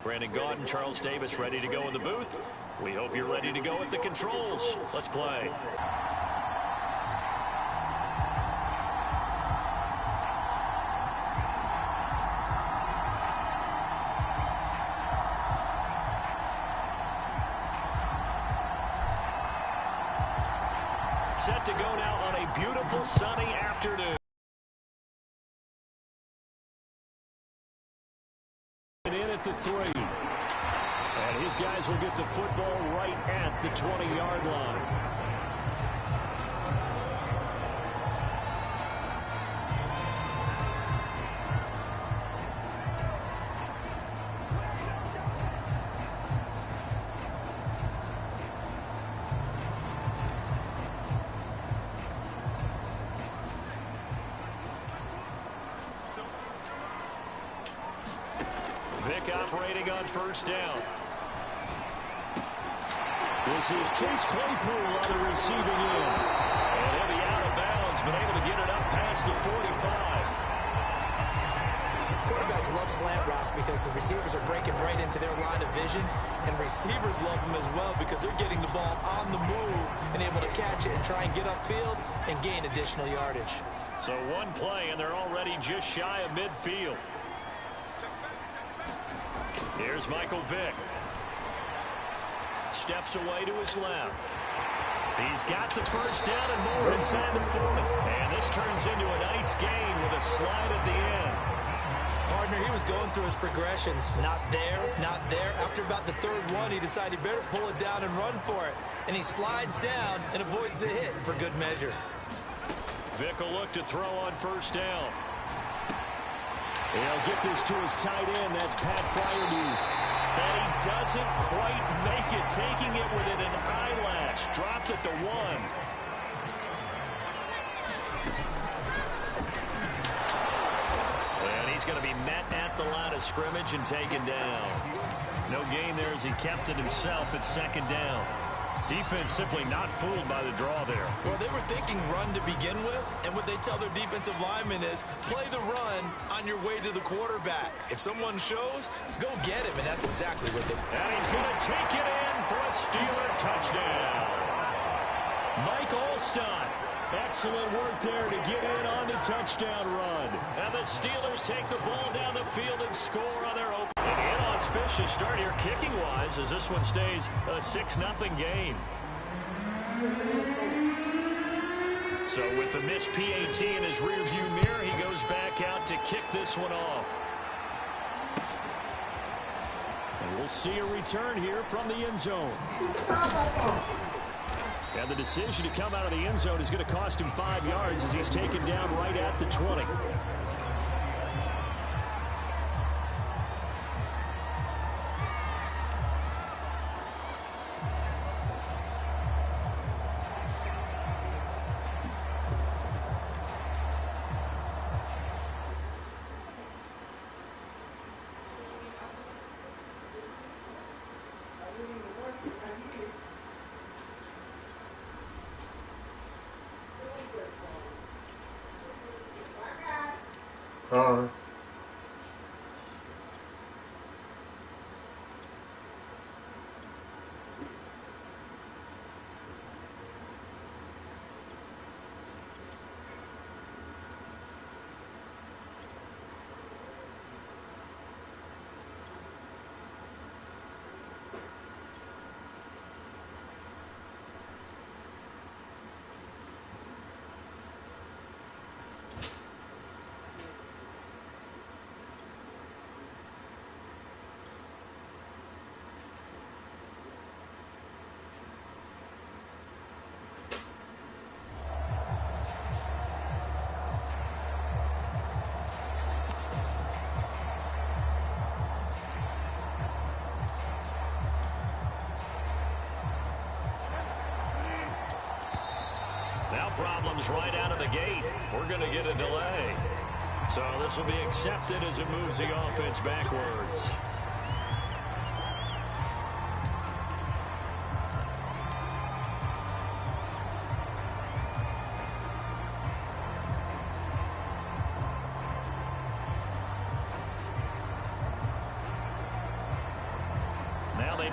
Brandon Gaudin, Charles Davis ready to go in the booth. We hope you're ready to go at the controls. Let's play. Set to go now on a beautiful sunny afternoon. In at the 3. And his guys will get the football right at the 20-yard line. Vick operating on first down. This is Chase Claypool on the receiving end. And he'll be out of bounds, but able to get it up past the 45. Quarterbacks love slant routes because the receivers are breaking right into their line of vision, and receivers love them as well because they're getting the ball on the move and able to catch it and try and get upfield and gain additional yardage. So one play, and they're already just shy of midfield. Here's Michael Vick. Steps away to his left. He's got the first down and more inside the 40. And this turns into a nice gain with a slide at the end. Partner, he was going through his progressions. Not there, not there. After about the third one, he decided he better pull it down and run for it. And he slides down and avoids the hit for good measure. Vick will look to throw on first down. He'll get this to his tight end. That's Pat Fryermuth. And he doesn't quite make it, taking it within an eyelash. Dropped at the 1. And he's going to be met at the line of scrimmage and taken down. No gain there as he kept it himself at second down. Defense simply not fooled by the draw there. Well, they were thinking run to begin with, and what they tell their defensive linemen is play the run on your way to the quarterback. If someone shows, go get him, and that's exactly what they did. And he's going to take it in for a Steeler touchdown. Mike Alstott. Excellent work there to get in on the touchdown run. And the Steelers take the ball down the field and score on their open. An inauspicious start here kicking-wise as this one stays a 6-0 game. So with the missed PAT in his rearview mirror, he goes back out to kick this one off. And we'll see a return here from the end zone. And the decision to come out of the end zone is going to cost him 5 yards as he's taken down right at the 20. Problems right out of the gate. We're going to get a delay. So this will be accepted as it moves the offense backwards.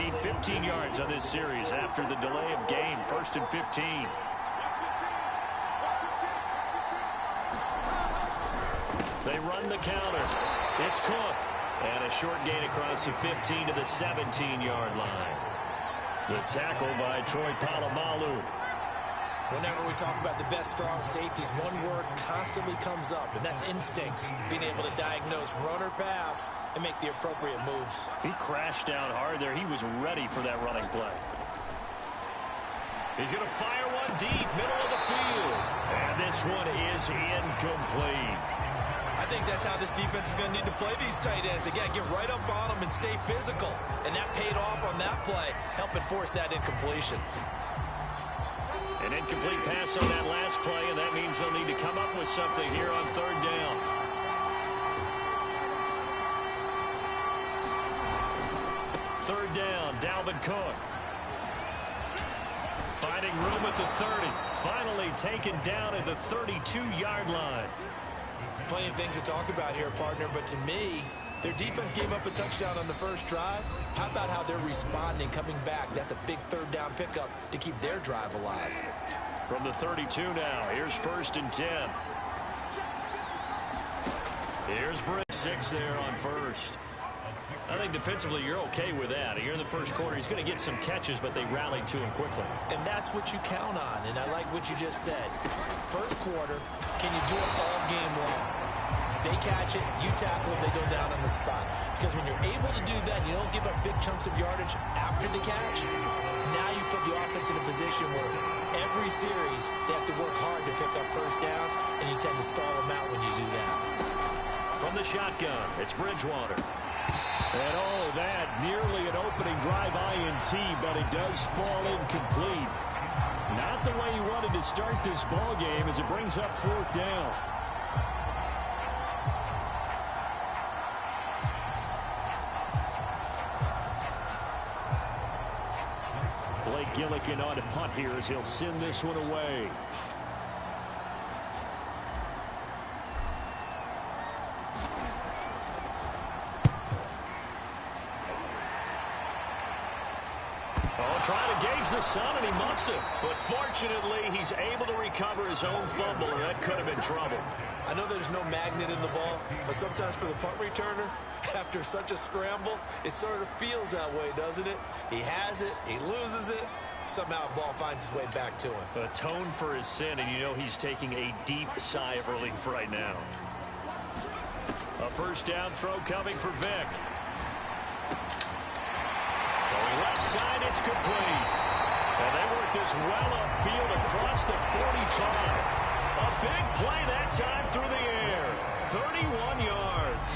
gained 15 yards on this series after the delay of game. 1st and 15. They run the counter. It's Cook. And a short gain across the 15 to the 17-yard line. The tackle by Troy Polamalu. Whenever we talk about the best strong safeties, one word constantly comes up, and that's instincts. Being able to diagnose run or pass and make the appropriate moves. He crashed down hard there. He was ready for that running play. He's going to fire one deep, middle of the field. And this one is incomplete. I think that's how this defense is going to need to play these tight ends. Again, get right up on them and stay physical. And that paid off on that play, helping force that incompletion. An incomplete pass on that last play, and that means they'll need to come up with something here on 3rd down. Third down, Dalvin Cook. Finding room at the 30. Finally taken down at the 32-yard line. Plenty of things to talk about here, partner, but to me, their defense gave up a touchdown on the first drive. How about how they're responding, coming back? That's a big 3rd down pickup to keep their drive alive. From the 32 now, here's 1st and 10. Here's Britt. 6 there on 1st. I think defensively you're okay with that. Here in the first quarter, he's going to get some catches, but they rallied to him quickly. And that's what you count on, and I like what you just said. First quarter, can you do it all game long? They catch it, you tackle it, they go down on the spot. Because when you're able to do that, you don't give up big chunks of yardage after the catch. Now you put the offense in a position where every series they have to work hard to pick up first downs, and you tend to stall them out when you do that. From the shotgun, it's Bridgewater. And oh, that nearly an opening drive INT, but it does fall incomplete. Not the way he wanted to start this ball game as it brings up 4th down. Blake Gillikin on to punt here as he'll send this one away. Trying to gauge the sun, and he muffs it. But fortunately, he's able to recover his own fumble, and that could have been trouble. I know there's no magnet in the ball, but sometimes for the punt returner, after such a scramble, it sort of feels that way, doesn't it? He has it, he loses it, somehow the ball finds its way back to him. Atone for his sin, and you know he's taking a deep sigh of relief right now. A 1st down throw coming for Vick. Left side, it's complete. And they work this well upfield across the 45. A big play that time through the air. 31 yards.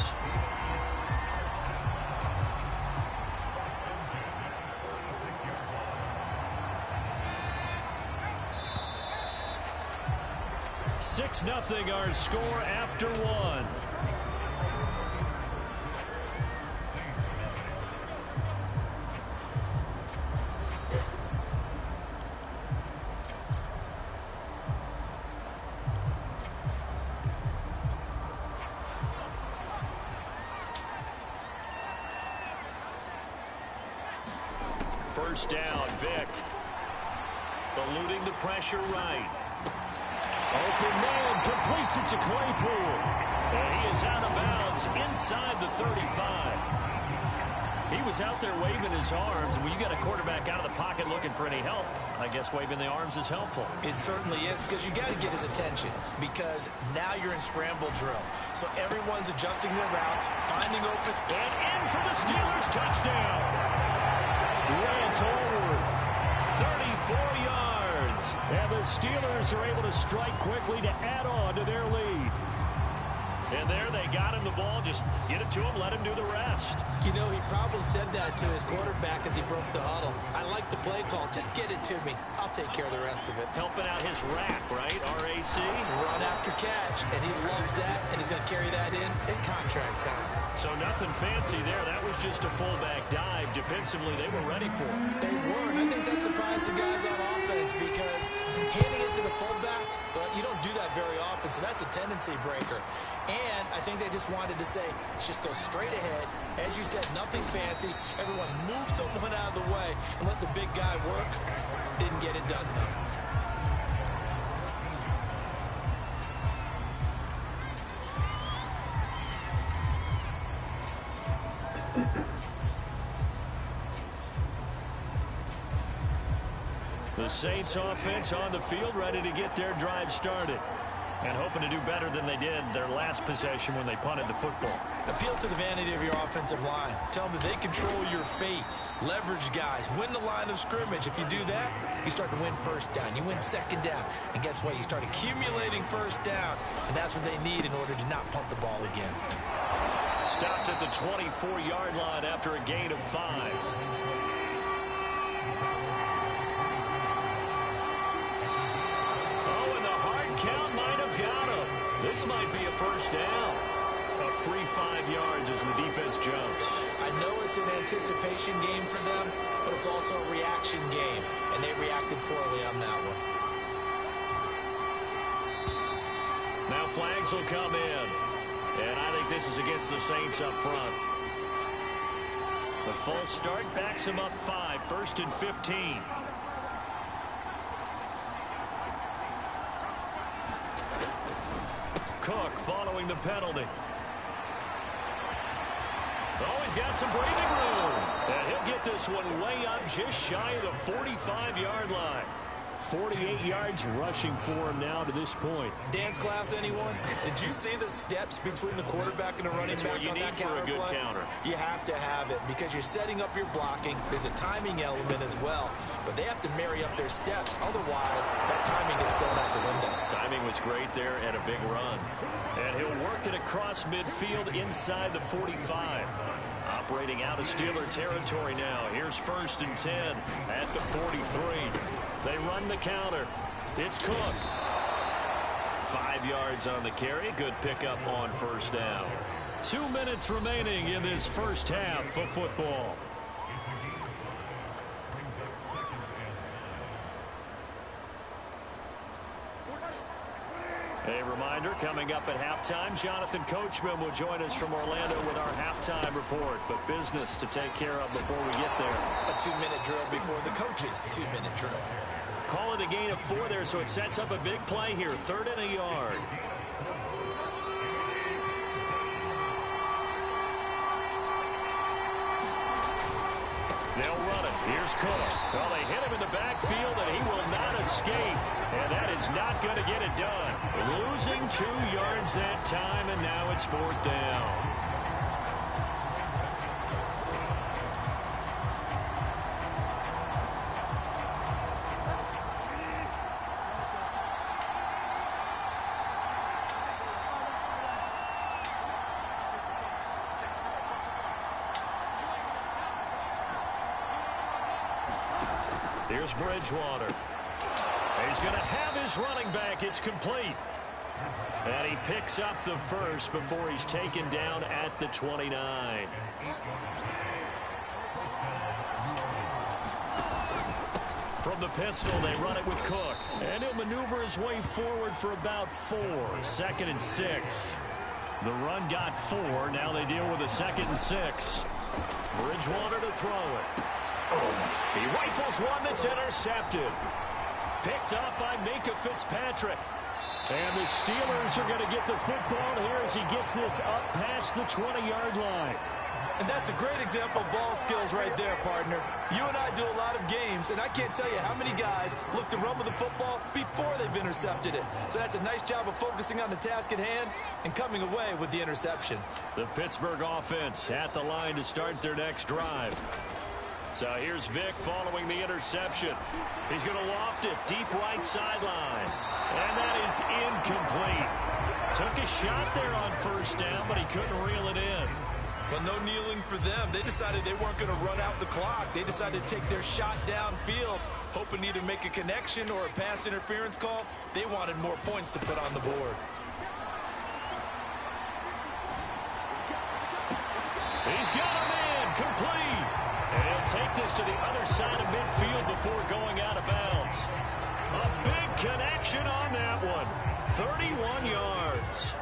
(6-0) our score after 1. First down, Vick. Eluding the pressure right. Open man, completes it to Claypool. And he is out of bounds inside the 35. He was out there waving his arms. When you got a quarterback out of the pocket looking for any help, I guess waving the arms is helpful. It certainly is, because you got to get his attention, because now you're in scramble drill. So everyone's adjusting their routes, finding open. And in for the Steelers touchdown. Lance Holworth, 34 yards. And the Steelers are able to strike quickly to add on to their lead. And there they got him the ball. Just get it to him, let him do the rest. You know, he probably said that to his quarterback as he broke the huddle. I like the play call. Just get it to me. I'll take care of the rest of it. Helping out his rack, right? RAC. Run after catch, and he loves that, and he's going to carry that in contract time. So nothing fancy there. That was just a fullback dive. Defensively, they were ready for it. They were, and I think that surprised the guys on offense. defense because handing it to the fullback, well, you don't do that very often, so that's a tendency breaker. And I think they just wanted to say, let's just go straight ahead. As you said, nothing fancy. Everyone move someone out of the way and let the big guy work. Didn't get it done, though. The Saints offense on the field, ready to get their drive started. And hoping to do better than they did their last possession when they punted the football. Appeal to the vanity of your offensive line. Tell them that they control your fate. Leverage guys. Win the line of scrimmage. If you do that, you start to win first down. You win second down. And guess what? You start accumulating first downs. And that's what they need in order to not punt the ball again. Stopped at the 24-yard line after a gain of 5. This might be a first down. A free 5 yards as the defense jumps. I know it's an anticipation game for them, but it's also a reaction game, and they reacted poorly on that one. Now flags will come in, and I think this is against the Saints up front. The false start backs him up 5, 1st and 15. Cook following the penalty. Oh, he's got some breathing room. And he'll get this one way up just shy of the 45-yard line. 48 yards rushing for him now to this point. Dance class, anyone? Did you see the steps between the quarterback and the running back on that counter play? That's what you need for a good counter. You have to have it because you're setting up your blocking. There's a timing element as well, but they have to marry up their steps. Otherwise, that timing gets thrown out the window. Timing was great there and a big run. And he'll work it across midfield inside the 45. Operating out of Steeler territory now. Here's 1st and 10 at the 43. They run the counter. It's Cook. 5 yards on the carry. Good pickup on first down. 2 minutes remaining in this first half of football. A reminder, coming up at halftime, Jonathan Coachman will join us from Orlando with our halftime report. But business to take care of before we get there. A 2-minute drill before the coaches' 2-minute drill. Call it a gain of 4 there, so it sets up a big play here. 3rd and a yard. They'll run it. Here's Cook. Well, they hit him in the backfield, and he will not escape. And that is not going to get it done. Losing 2 yards that time, and now it's 4th down. Here's Bridgewater. He's going to have his running back. It's complete. And he picks up the first before he's taken down at the 29. From the pistol, they run it with Cook. And he'll maneuver his way forward for about 4. 2nd and 6. The run got 4. Now they deal with a 2nd and 6. Bridgewater to throw it. He rifles one that's intercepted. Picked up by Minkah Fitzpatrick. And the Steelers are going to get the football here as he gets this up past the 20-yard line. And that's a great example of ball skills right there, partner. You and I do a lot of games, and I can't tell you how many guys look to run with the football before they've intercepted it. So that's a nice job of focusing on the task at hand and coming away with the interception. The Pittsburgh offense at the line to start their next drive. So here's Vick following the interception. He's going to loft it deep right sideline. And that is incomplete. Took a shot there on first down, but he couldn't reel it in. Well, no kneeling for them. They decided they weren't going to run out the clock. They decided to take their shot downfield, hoping to either make a connection or a pass interference call. They wanted more points to put on the board. He's got him in, complete. And he'll take this to the other side of midfield before going out of bounds. A big connection on that one. 31 yards.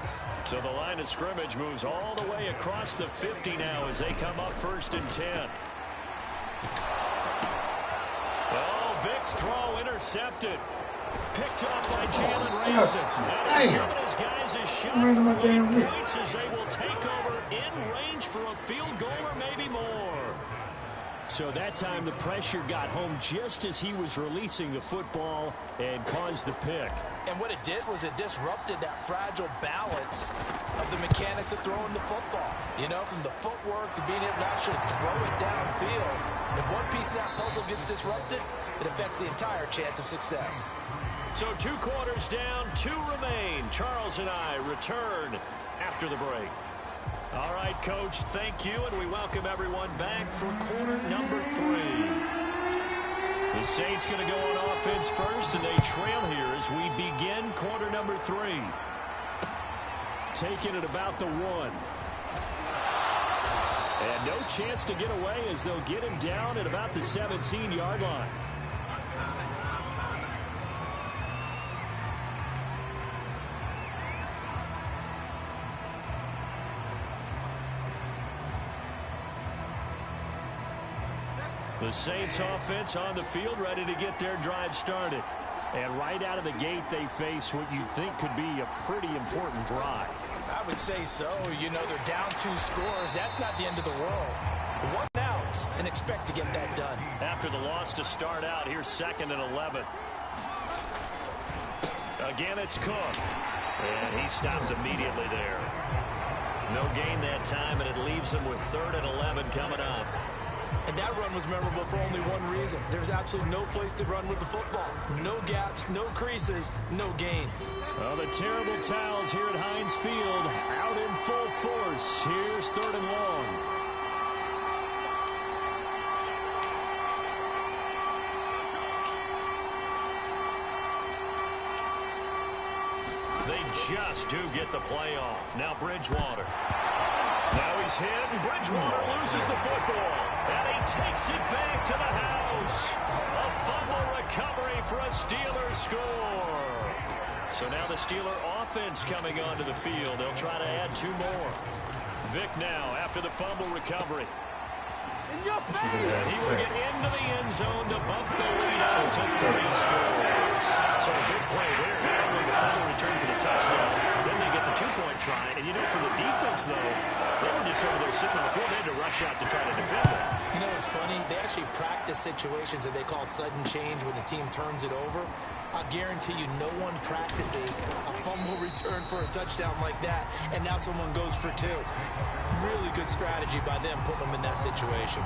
So the line of scrimmage moves all the way across the 50 now as they come up 1st and 10. Oh, Vic's throw intercepted. Picked up by Jalen Ramsey. And he's giving his guys a shot for 8 points as they will take over in range for a field goal or maybe more. So that time the pressure got home just as he was releasing the football and caused the pick. And what it did was it disrupted that fragile balance of the mechanics of throwing the football. You know, from the footwork to being able to actually throw it downfield. If one piece of that puzzle gets disrupted, it affects the entire chance of success. So 2 quarters down, 2 remain. Charles and I return after the break. All right, Coach, thank you, and we welcome everyone back for quarter number 3. The Saints going to go on offense first, and they trail here as we begin quarter number 3. Taking it about the 1. And no chance to get away as they'll get him down at about the 17-yard line. The Saints offense on the field ready to get their drive started. And right out of the gate, they face what you think could be a pretty important drive. I would say so. You know, they're down 2 scores. That's not the end of the world. 1 out and expect to get that done. After the loss to start out, here's 2nd and 11. Again, it's Cook. And he stopped immediately there. No gain that time, and it leaves them with 3rd and 11 coming up. And that run was memorable for only one reason. There's absolutely no place to run with the football. No gaps, no creases, no gain. Well, the terrible towels here at Heinz Field out in full force. Here's 3rd and long. They just do get the play off. Now Bridgewater. Now he's hit, and Bridgewater loses the football. And he takes it back to the house. A fumble recovery for a Steelers score. So now the Steeler offense coming onto the field. They'll try to add 2 more. Vic now after the fumble recovery. And he will get into the end zone to bump the lead out to 3 scores. So a big play there. Not only the fumble return for the touchdown, then they get the 2-point try. And you know, for the defense, though, they were just over there sitting on the field. They had to rush out to try to defend it. You know, it's funny. They actually practice situations that they call sudden change when the team turns it over. I guarantee you no one practices a fumble return for a touchdown like that, and now someone goes for 2. Really good strategy by them putting them in that situation.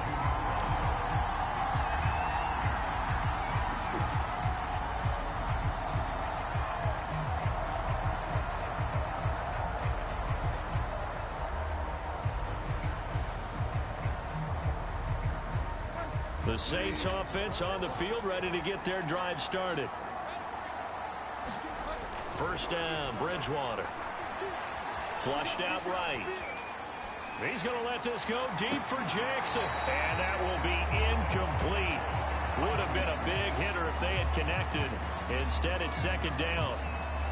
The Saints offense on the field ready to get their drive started. 1st down, Bridgewater. Flushed out right. He's going to let this go deep for Jackson. And that will be incomplete. Would have been a big hitter if they had connected. Instead, it's 2nd down.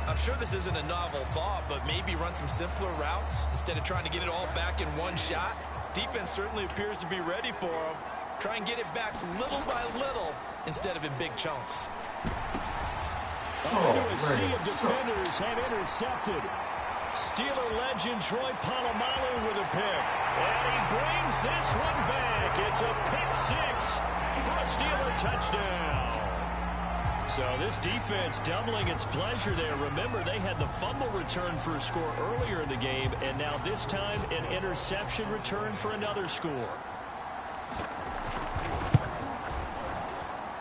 I'm sure this isn't a novel thought, but maybe run some simpler routes instead of trying to get it all back in one shot. Defense certainly appears to be ready for them. Try and get it back little by little instead of in big chunks. A sea of defenders had intercepted. Steeler legend Troy Polamalu with a pick. And he brings this one back. It's a pick 6 for a Steeler touchdown. So this defense doubling its pleasure there. Remember, they had the fumble return for a score earlier in the game, and now this time an interception return for another score.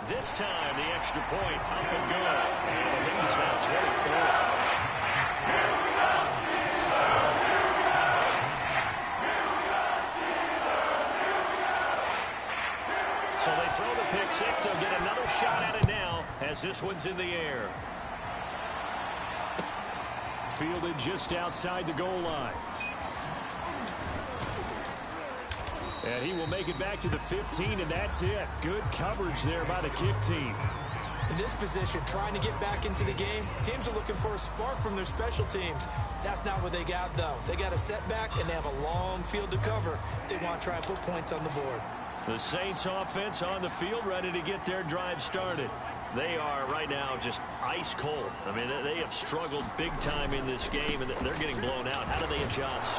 This time, the extra point up and go. And the lead's now 24. So they throw the pick 6. They'll get another shot at it now as this one's in the air. Fielded just outside the goal line. And he will make it back to the 15, and that's it. Good coverage there by the kick team. In this position, trying to get back into the game, teams are looking for a spark from their special teams. That's not what they got, though. They got a setback, and they have a long field to cover if they want to try and put points on the board. The Saints offense on the field ready to get their drive started. They are right now just ice cold. I mean, they have struggled big time in this game, and they're getting blown out. How do they adjust?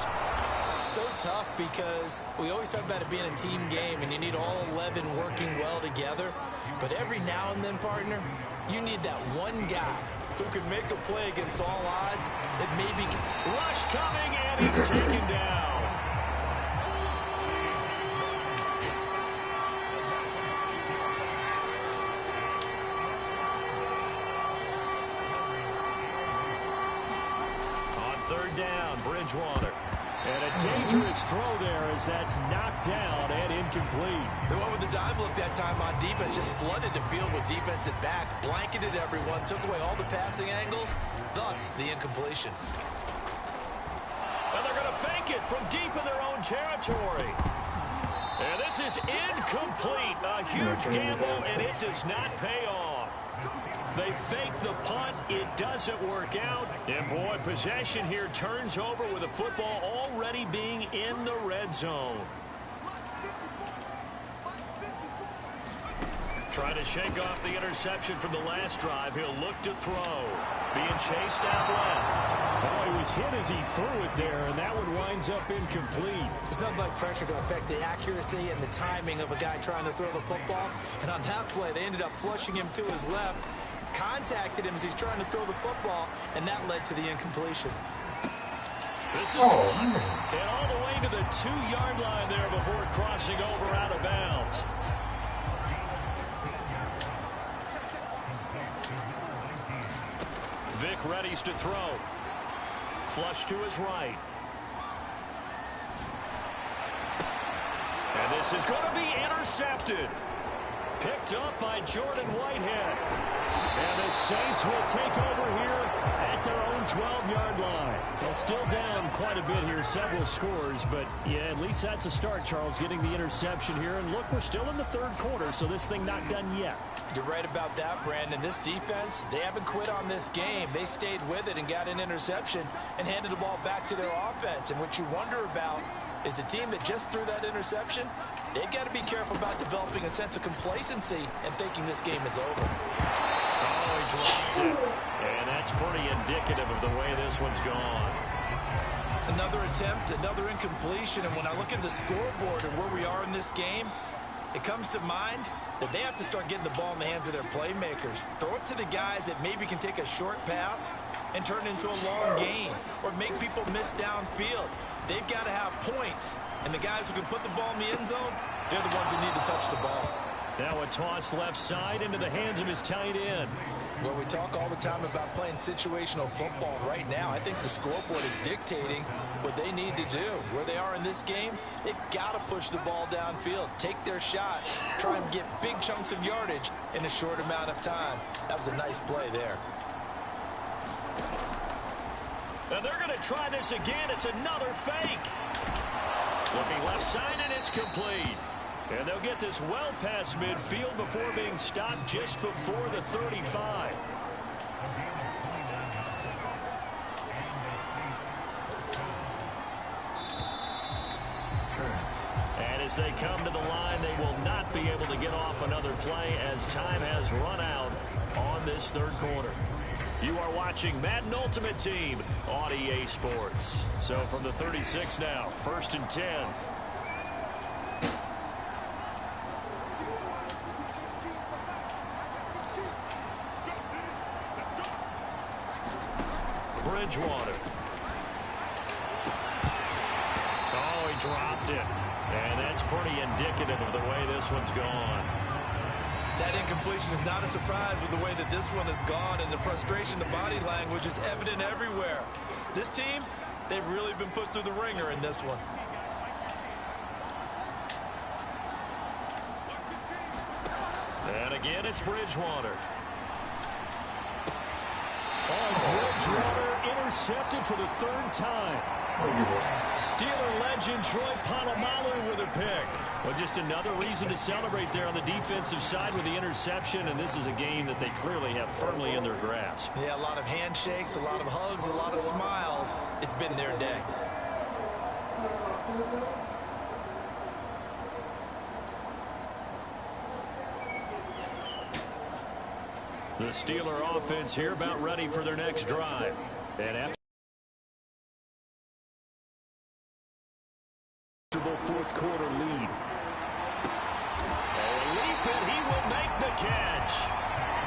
So tough because we always talk about it being a team game, and you need all 11 working well together. But every now and then, partner, you need that one guy who can make a play against all odds that maybe... Rush coming, and he's taken down. Third down, Bridgewater. And a dangerous throw there as that's knocked down and incomplete. They went with the dive look that time on defense, just flooded the field with defensive backs, blanketed everyone, took away all the passing angles, thus the incompletion. And they're going to fake it from deep in their own territory. And this is incomplete. A huge gamble, and it does not pay off. They fake the punt. It doesn't work out. And, boy, possession here turns over with the football already being in the red zone. Trying to shake off the interception from the last drive. He'll look to throw. Being chased out left. Oh, he was hit as he threw it there, and that one winds up incomplete. It's not like pressure to affect the accuracy and the timing of a guy trying to throw the football. And on that play, they ended up flushing him to his left. Contacted him as he's trying to throw the football, and that led to the incompletion. This is caught, and all the way to the 2-yard line there before crossing over out of bounds. Vic readies to throw. Flush to his right. And this is going to be intercepted. Picked up by Jordan Whitehead. And the Saints will take over here at their own 12-yard line. Well, still down quite a bit here, several scores, but yeah, at least that's a start, Charles, getting the interception here. And look, we're still in the third quarter, so this thing not done yet. You're right about that, Brandon. This defense, they haven't quit on this game. They stayed with it and got an interception and handed the ball back to their offense. And what you wonder about is the team that just threw that interception, they've got to be careful about developing a sense of complacency and thinking this game is over. Oh, he dropped it. And that's pretty indicative of the way this one's gone. Another attempt, another incompletion. And when I look at the scoreboard and where we are in this game, it comes to mind that they have to start getting the ball in the hands of their playmakers. Throw it to the guys that maybe can take a short pass and turn it into a long gain or make people miss downfield. They've got to have points. And the guys who can put the ball in the end zone, they're the ones that need to touch the ball. Now a toss left side into the hands of his tight end. Well, we talk all the time about playing situational football. Right now, I think the scoreboard is dictating what they need to do. Where they are in this game, they've got to push the ball downfield, take their shots, try and get big chunks of yardage in a short amount of time. That was a nice play there. And they're going to try this again. It's another fake. Looking left side, and it's complete. And they'll get this well past midfield before being stopped just before the 35. And as they come to the line, they will not be able to get off another play as time has run out on this third quarter. You are watching Madden Ultimate Team on EA Sports. So from the 36 now, 1st and 10. Bridgewater. Oh, he dropped it. And that's pretty indicative of the way this one's gone. That incompletion is not a surprise with the way that this one has gone, and the frustration, the body language is evident everywhere. This team, they've really been put through the ringer in this one. And again, it's Bridgewater. Oh, Bridgewater intercepted for the third time. Steeler legend Troy Polamalu with a pick. Well, just another reason to celebrate there on the defensive side with the interception, and this is a game that they clearly have firmly in their grasp. Yeah, a lot of handshakes, a lot of hugs, a lot of smiles. It's been their day. The Steeler offense here about ready for their next drive. And after fourth quarter lead. A leap, and he will make the catch.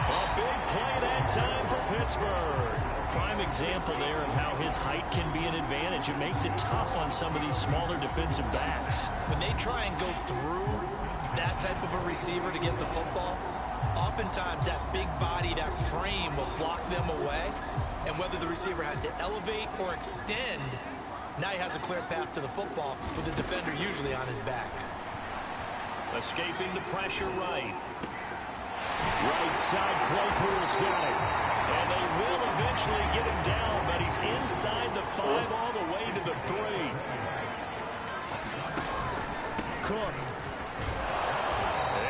A big play that time for Pittsburgh. Prime example there of how his height can be an advantage. It makes it tough on some of these smaller defensive backs. When they try and go through that type of a receiver to get the football, oftentimes that big body, that frame will block them away. And whether the receiver has to elevate or extend, now he has a clear path to the football with the defender usually on his back. Escaping the pressure right. Right side, Claypool's got it. And they will eventually get him down, but he's inside the 5 all the way to the 3. Cook.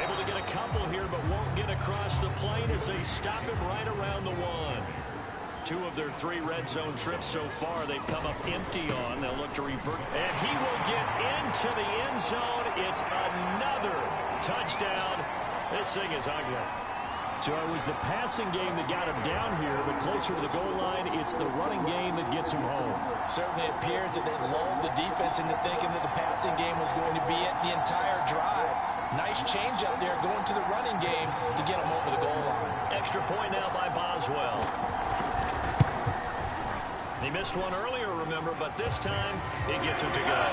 Able to get a couple here, but won't get across the plane as they stop him right around the 1. 2 of their 3 red zone trips so far they've come up empty on. They'll look to revert. And he will get into the end zone. It's another touchdown. This thing is ugly. So it was the passing game that got him down here, but closer to the goal line, it's the running game that gets him home. Certainly appears that they lulled the defense into thinking that the passing game was going to be it the entire drive. Nice change up there going to the running game to get him over the goal line. Extra point now by Boswell. He missed one earlier, remember, but this time he gets it to go.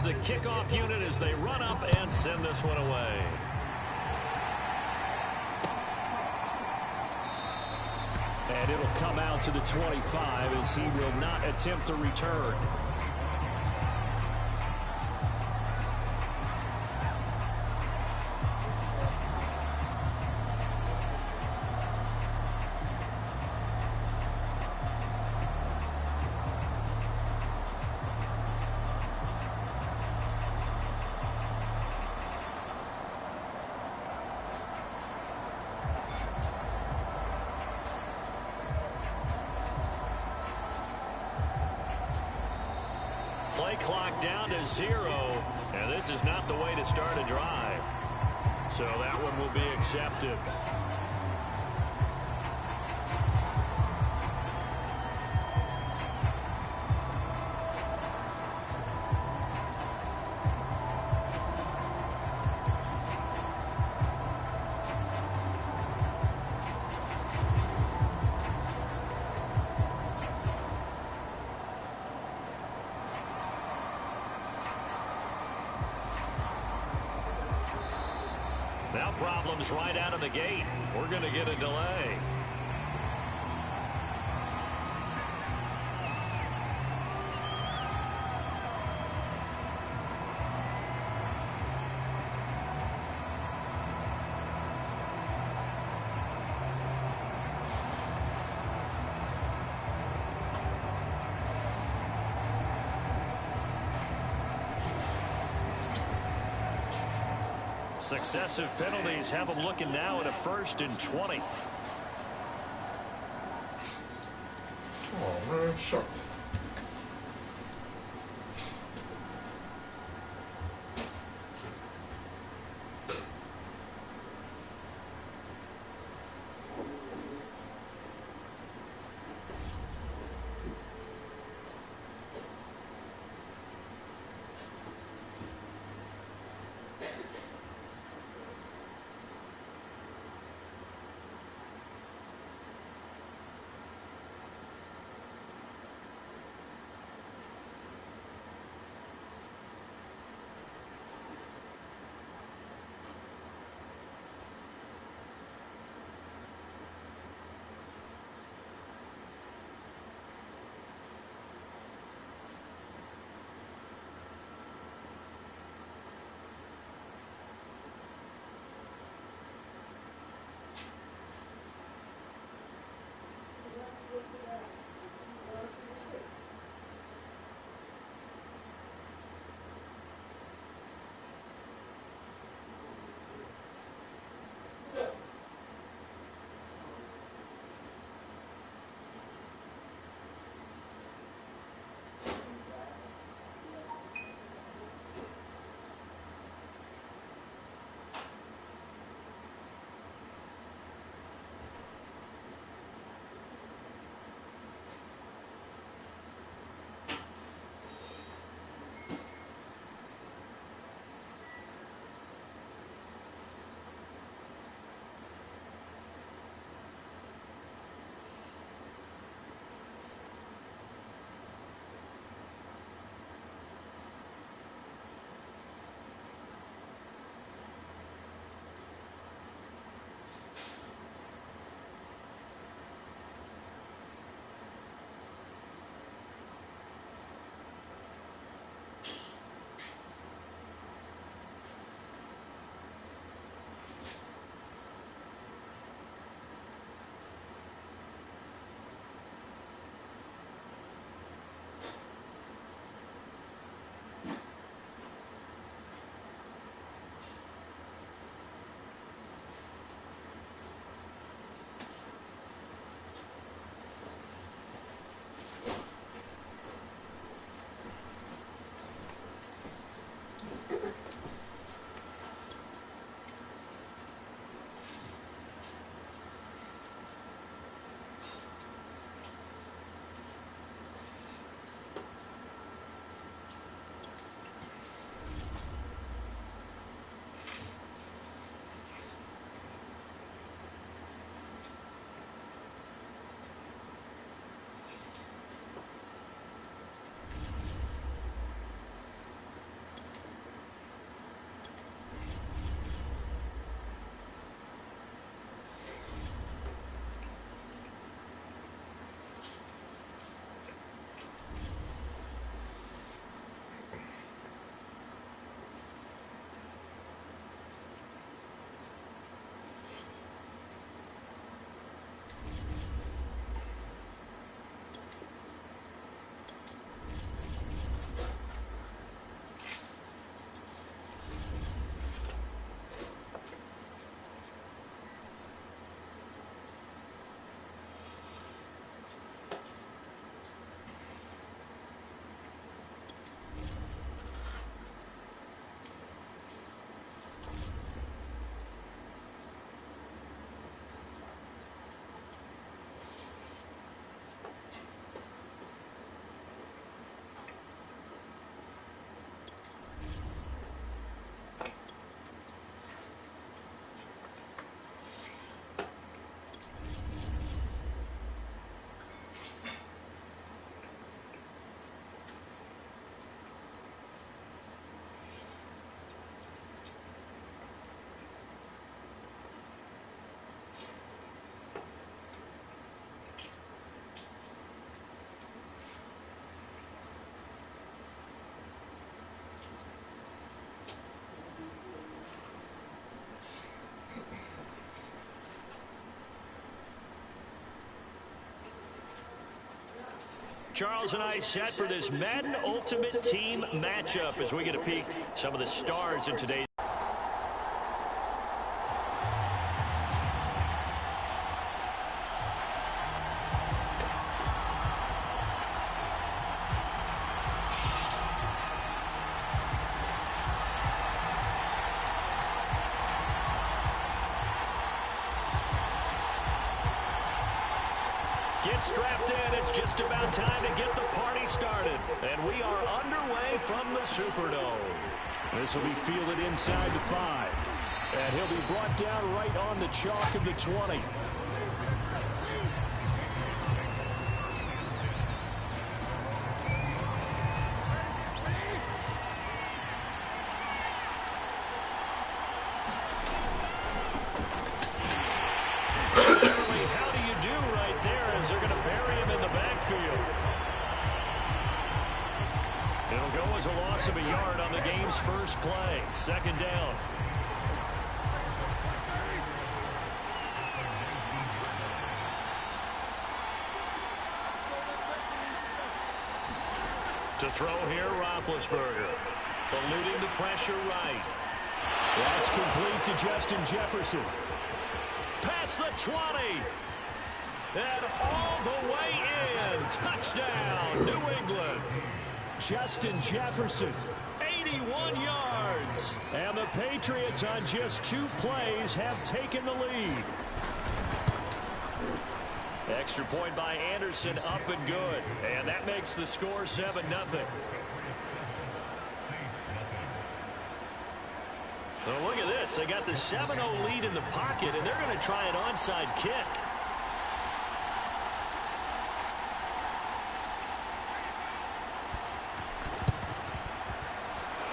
The kickoff unit as they run up and send this one away. And it'll come out to the 25 as he will not attempt to return. Play clock down to 0, and this is not the way to start a drive. So that one will be accepted. Now problems right out of the gate. We're going to get a delay. Successive penalties have them looking now at a 1st and 20. Oh man, shot. Charles and I set for this Madden Ultimate Team matchup as we get a peek some of the stars in today's. Get strapped in. It's just about time to get the party started. And we are underway from the Superdome. This will be fielded inside the 5. And he'll be brought down right on the chalk of the 20. They're going to bury him in the backfield. It'll go as a loss of a yard on the game's first play. Second down. To throw here, Roethlisberger. Eluding the pressure right. That's complete to Justin Jefferson. Past the 20. And all the way in. Touchdown, New England. Justin Jefferson. 81 yards. And the Patriots on just 2 plays have taken the lead. Extra point by Anderson, up and good. And that makes the score 7-0. Well, look at this. They got the 7-0 lead in the pocket, and they're going to try an onside kick.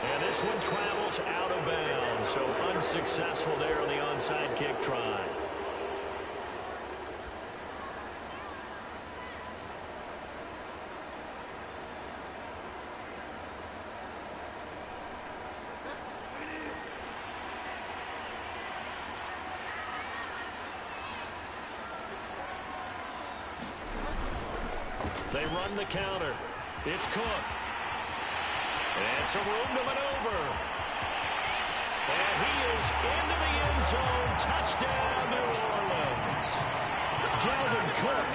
And this one travels out of bounds, so unsuccessful there on the onside kick try. They run the counter. It's Cook. And some room to maneuver. And he is into the end zone. Touchdown, New Orleans. Dalvin Cook,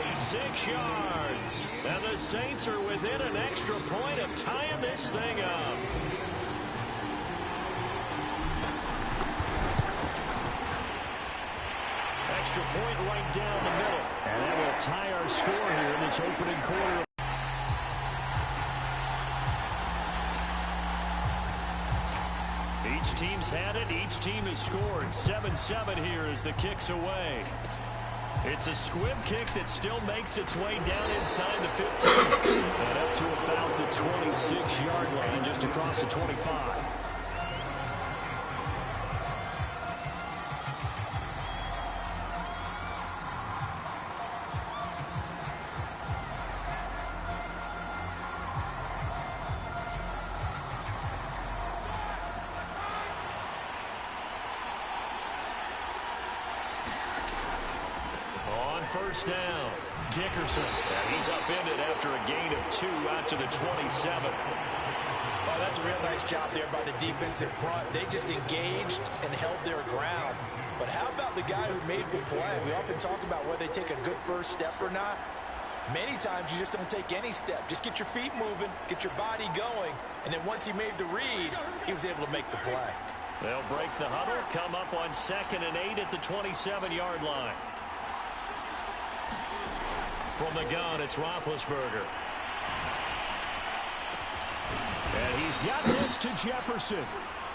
46 yards. And the Saints are within an extra point of tying this thing up. Extra point right down the middle. And that will tie our score here in this opening quarter. Each team's had it. Each team has scored. 7-7 here as the kick's away. It's a squib kick that still makes its way down inside the 15. And up to about the 26-yard line, just across the 25. First down. Dickerson. And he's upended after a gain of 2 out to the 27. Oh, that's a real nice job there by the defense in front. They just engaged and held their ground. But how about the guy who made the play? We often talk about whether they take a good first step or not. Many times you just don't take any step. Just get your feet moving, get your body going, and then once he made the read, he was able to make the play. They'll break the huddle, come up on 2nd and 8 at the 27-yard line. From the gun, it's Roethlisberger. And he's got this to Jefferson.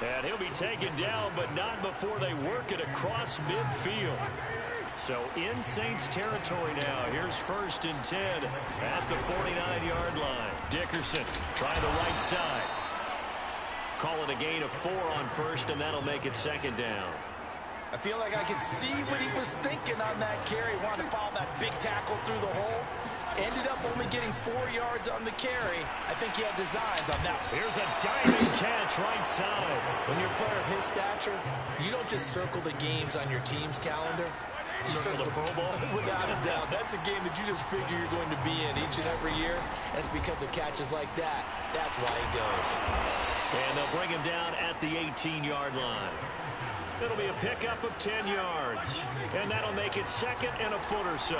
And he'll be taken down, but not before they work it across midfield. So in Saints territory now. Here's 1st and 10 at the 49-yard line. Dickerson trying the right side. Call it a gain of 4 on 1st, and that'll make it 2nd down. I feel like I can see what he was thinking on that carry. Wanted to follow that big tackle through the hole. Ended up only getting 4 yards on the carry. I think he had designs on that. Here's a diving catch right side. When you're a player of his stature, you don't just circle the games on your team's calendar. Circle the Pro Bowl? Without a doubt. That's a game that you just figure you're going to be in each and every year. That's because of catches like that. That's why he goes. And they'll bring him down at the 18-yard line. It'll be a pickup of 10 yards. And that'll make it second and a foot or so.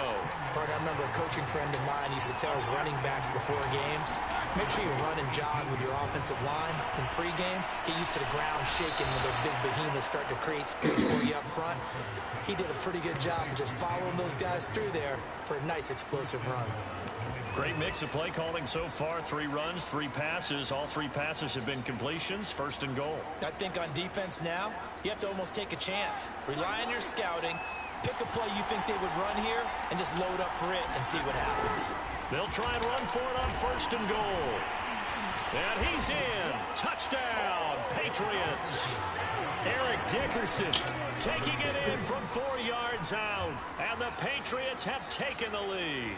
But I remember a coaching friend of mine used to tell his running backs before games, make sure you run and jog with your offensive line in pregame. Get used to the ground shaking when those big behemoths start to create space for you up front. He did a pretty good job of just following those guys through there for a nice explosive run. Great mix of play calling so far. 3 runs, 3 passes. All 3 passes have been completions. First and goal. I think on defense now, you have to almost take a chance. Rely on your scouting. Pick a play you think they would run here and just load up for it and see what happens. They'll try and run for it on first and goal. And he's in. Touchdown, Patriots. Eric Dickerson taking it in from 4 yards out. And the Patriots have taken the lead.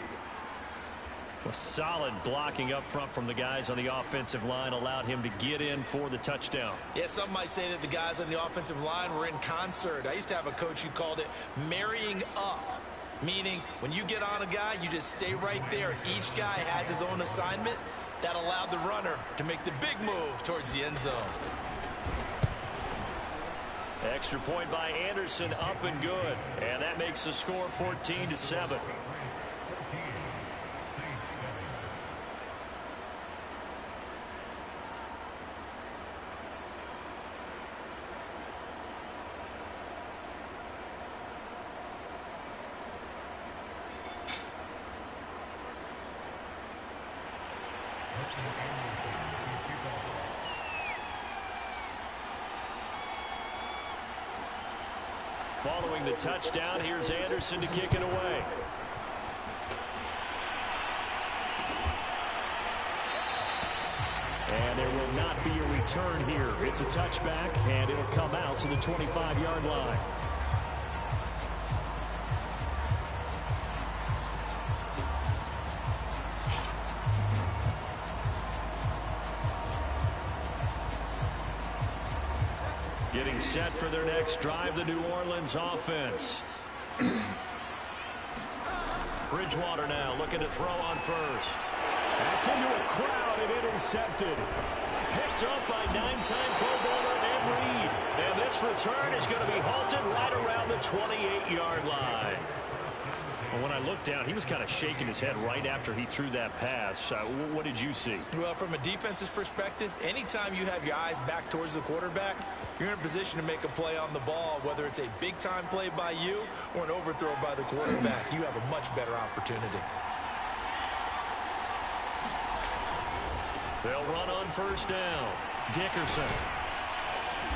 A solid blocking up front from the guys on the offensive line allowed him to get in for the touchdown. Yeah, some might say that the guys on the offensive line were in concert. I used to have a coach who called it marrying up, meaning when you get on a guy, you just stay right there. Each guy has his own assignment. That allowed the runner to make the big move towards the end zone. Extra point by Anderson, up and good. And that makes the score 14-7. Following the touchdown, here's Anderson to kick it away. And there will not be a return here. It's a touchback, and it'll come out to the 25-yard line. Getting set for their next drive, the New Orleans offense. Bridgewater now looking to throw on first. That's into a crowd and intercepted. Picked up by 9-time Pro Bowler Ed Reed. And this return is going to be halted right around the 28-yard line. Well, when I looked down, he was kind of shaking his head right after he threw that pass. What did you see? Well, from a defense's perspective, anytime you have your eyes back towards the quarterback, you're in a position to make a play on the ball, whether it's a big-time play by you or an overthrow by the quarterback. You have a much better opportunity. They'll run on first down. Dickerson.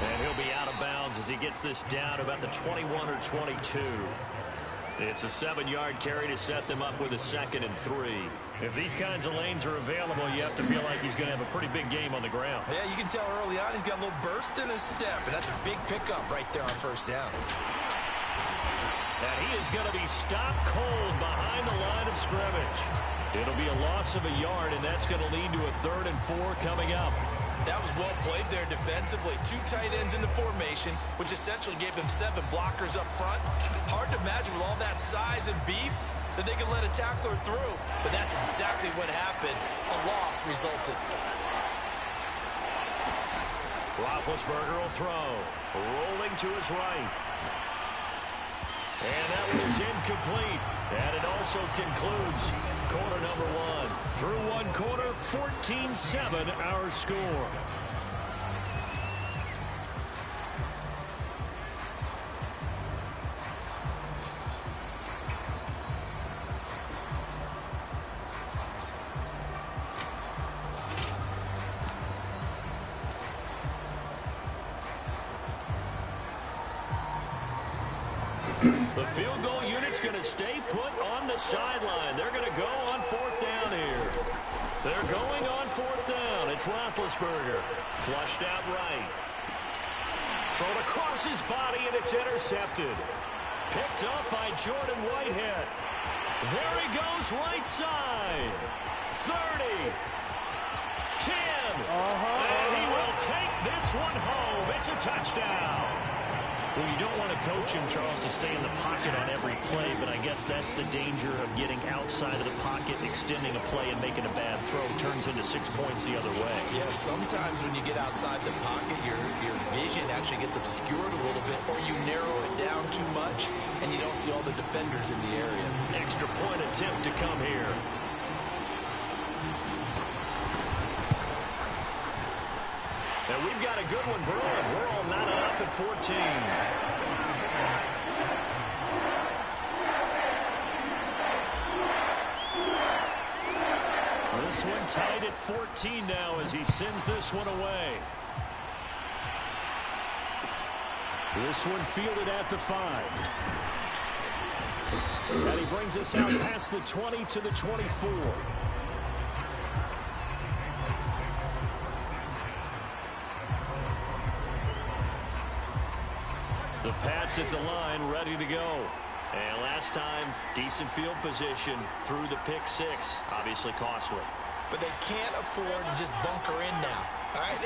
And he'll be out of bounds as he gets this down about the 21 or 22. It's a 7-yard carry to set them up with a 2nd and 3. If these kinds of lanes are available, you have to feel like he's going to have a pretty big game on the ground. Yeah, you can tell early on he's got a little burst in his step, and that's a big pickup right there on first down. And he is going to be stopped cold behind the line of scrimmage. It'll be a loss of a yard, and that's going to lead to a 3rd and 4 coming up. That was well played there defensively. 2 tight ends in the formation, which essentially gave them 7 blockers up front. Hard to imagine with all that size and beef that they could let a tackler through. But that's exactly what happened. A loss resulted. Roethlisberger will throw. Rolling to his right. And that one is incomplete. And it also concludes quarter number 1. Through one quarter, 14-7 our score. The field goal unit's going to stay put on the sideline. They're going to go on 4th down here. They're going on 4th down. It's Roethlisberger. Flushed out right. Thrown across his body, and it's intercepted. Picked up by Jordan Whitehead. There he goes, right side. 30. 10. And he will take this one home. It's a touchdown. Well, you don't want to coach him, Charles, to stay in the pocket on every play, but I guess that's the danger of getting outside of the pocket, extending a play, and making a bad throw. Turns into 6 points the other way. Yeah, sometimes when you get outside the pocket, your vision actually gets obscured a little bit, or you narrow it down too much, and you don't see all the defenders in the area. Extra point attempt to come here. And we've got a good one brewing. We're all knotted up at 14. This one tied at 14 now as he sends this one away. This one fielded at the 5. And he brings us out past the 20 to the 24. The Pats at the line, ready to go. And last time, decent field position through the pick 6. Obviously costly. But they can't afford to just bunker in now. All right,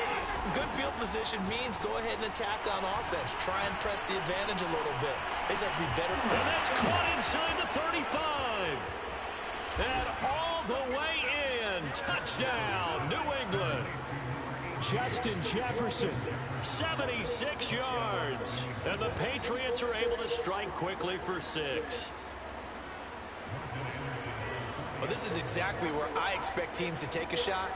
good field position means go ahead and attack on offense. Try and press the advantage a little bit. They just have to be better. And that's caught inside the 35. And all the way in. Touchdown, New England. Justin Jefferson, 76 yards. And the Patriots are able to strike quickly for 6. Well, this is exactly where I expect teams to take a shot.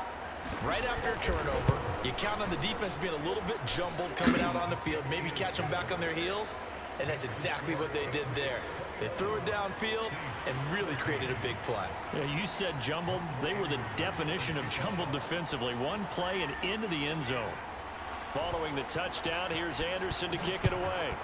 Right after a turnover, you count on the defense being a little bit jumbled coming out on the field, maybe catch them back on their heels, and that's exactly what they did there. They threw it downfield and really created a big play. Yeah, you said jumbled. They were the definition of jumbled defensively. One play and into the end zone. Following the touchdown, here's Anderson to kick it away.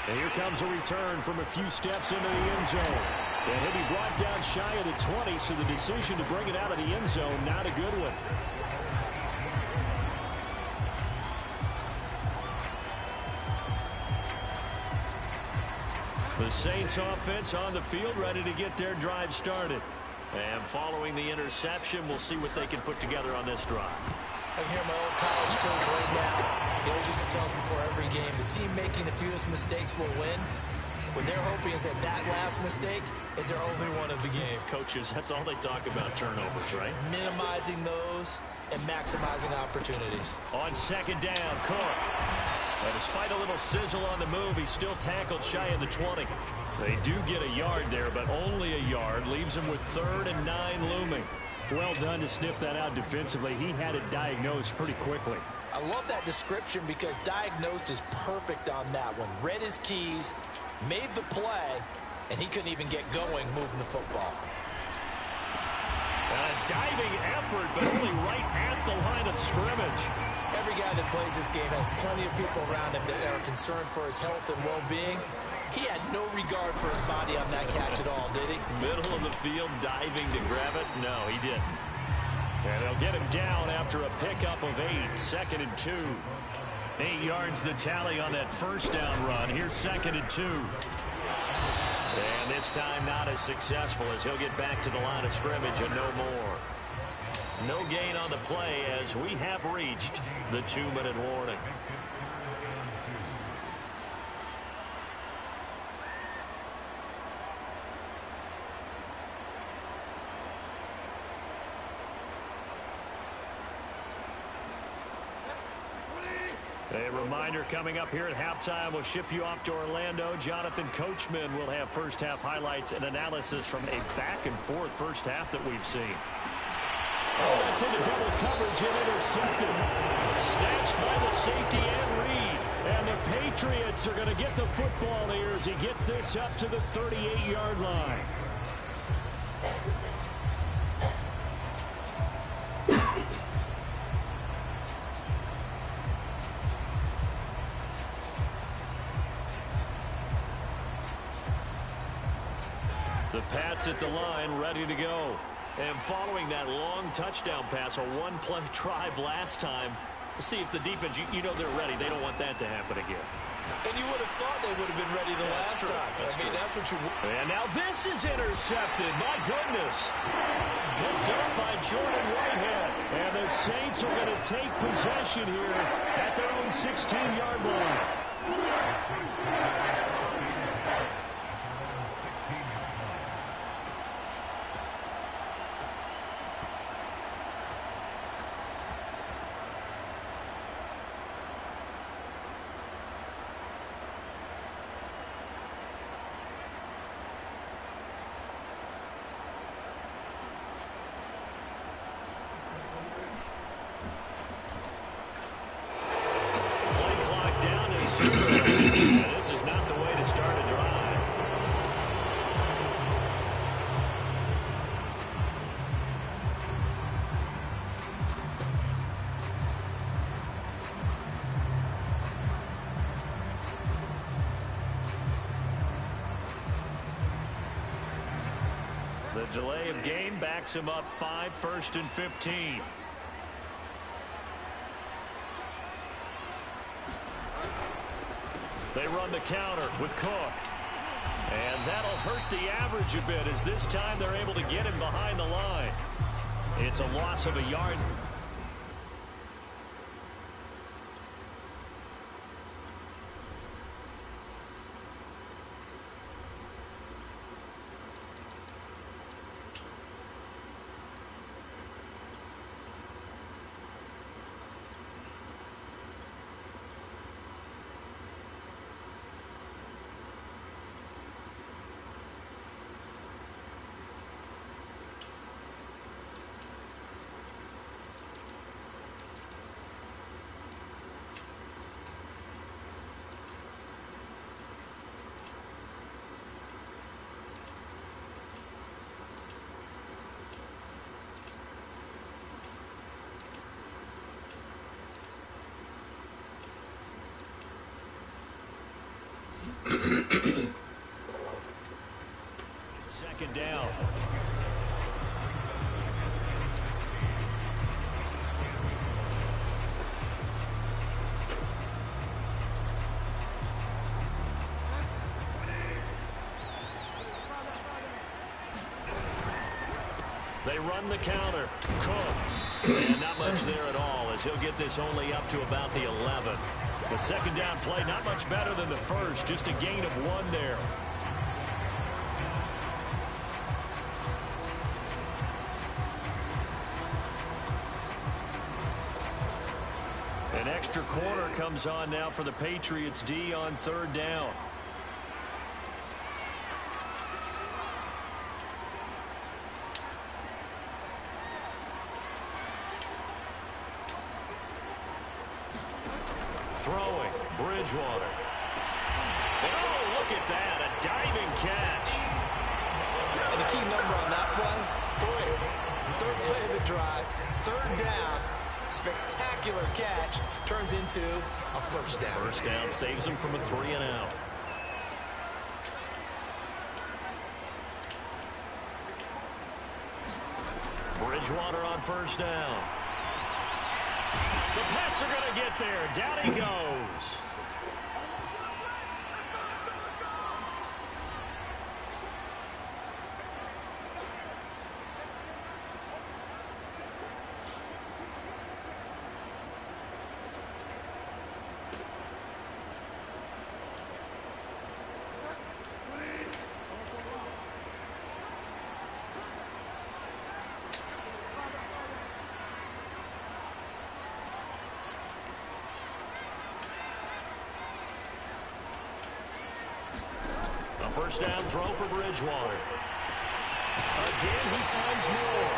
And here comes a return from a few steps into the end zone. And he'll be brought down shy of the 20, so the decision to bring it out of the end zone, not a good one. The Saints offense on the field, ready to get their drive started. And following the interception, we'll see what they can put together on this drive. I can hear my old college coach right now. He always used to tell us before every game, the team making the fewest mistakes will win. What they're hoping is that last mistake is their only one of the game. Coaches, that's all they talk about, turnovers, right? Minimizing those and maximizing opportunities. On second down, Cook. And despite a little sizzle on the move, he's still tackled shy of the 20. They do get a yard there, but only a yard. Leaves him with 3rd and 9 looming. Well done to sniff that out defensively. He had it diagnosed pretty quickly. I love that description because diagnosed is perfect on that one. Read his keys, made the play, and he couldn't even get going moving the football. A diving effort, but only right at the line of scrimmage. Every guy that plays this game has plenty of people around him that are concerned for his health and well-being. He had no regard for his body on that catch at all, did he? Middle of the field, diving to grab it? No, he didn't. And they'll get him down after a pickup of 8, 2nd and 2. 8 yards the tally on that first down run. Here's 2nd and 2. And this time not as successful as he'll get back to the line of scrimmage and no more. No gain on the play as we have reached the 2-minute warning. A reminder coming up here at halftime. We'll ship you off to Orlando. Jonathan Coachman will have first half highlights and analysis from a back-and-forth first half that we've seen. Oh, that's into double coverage and intercepted. Snatched by the safety and Reed. And the Patriots are going to get the football here as he gets this up to the 38-yard line. The Pats at the line, ready to go. And following that long touchdown pass, a one-play drive last time, we'll see if the defense, you know they're ready. They don't want that to happen again. And you would have thought they would have been ready the last time. That's what you... And now this is intercepted. My goodness. Picked up by Jordan Whitehead. And the Saints are going to take possession here at their own 16-yard line. This is not the way to start a drive. The delay of game backs him up 5, 1st and 15. They run the counter with Cook. And that'll hurt the average a bit as this time they're able to get him behind the line. It's a loss of a yard. Second down. They run the counter. Cook. And not much there at all as he'll get this only up to about the 11. The second down play not much better than the first. Just a gain of 1 there. An extra corner comes on now for the Patriots D on 3rd down. Throwing, Bridgewater. And oh, look at that, a diving catch. And the key number on that play, 3rd play of the drive, 3rd down. Spectacular catch turns into a 1st down. 1st down saves him from a 3-and-out. Bridgewater on 1st down. The Pats are going to get there. Down he goes. First down throw for Bridgewater. Again, he finds more.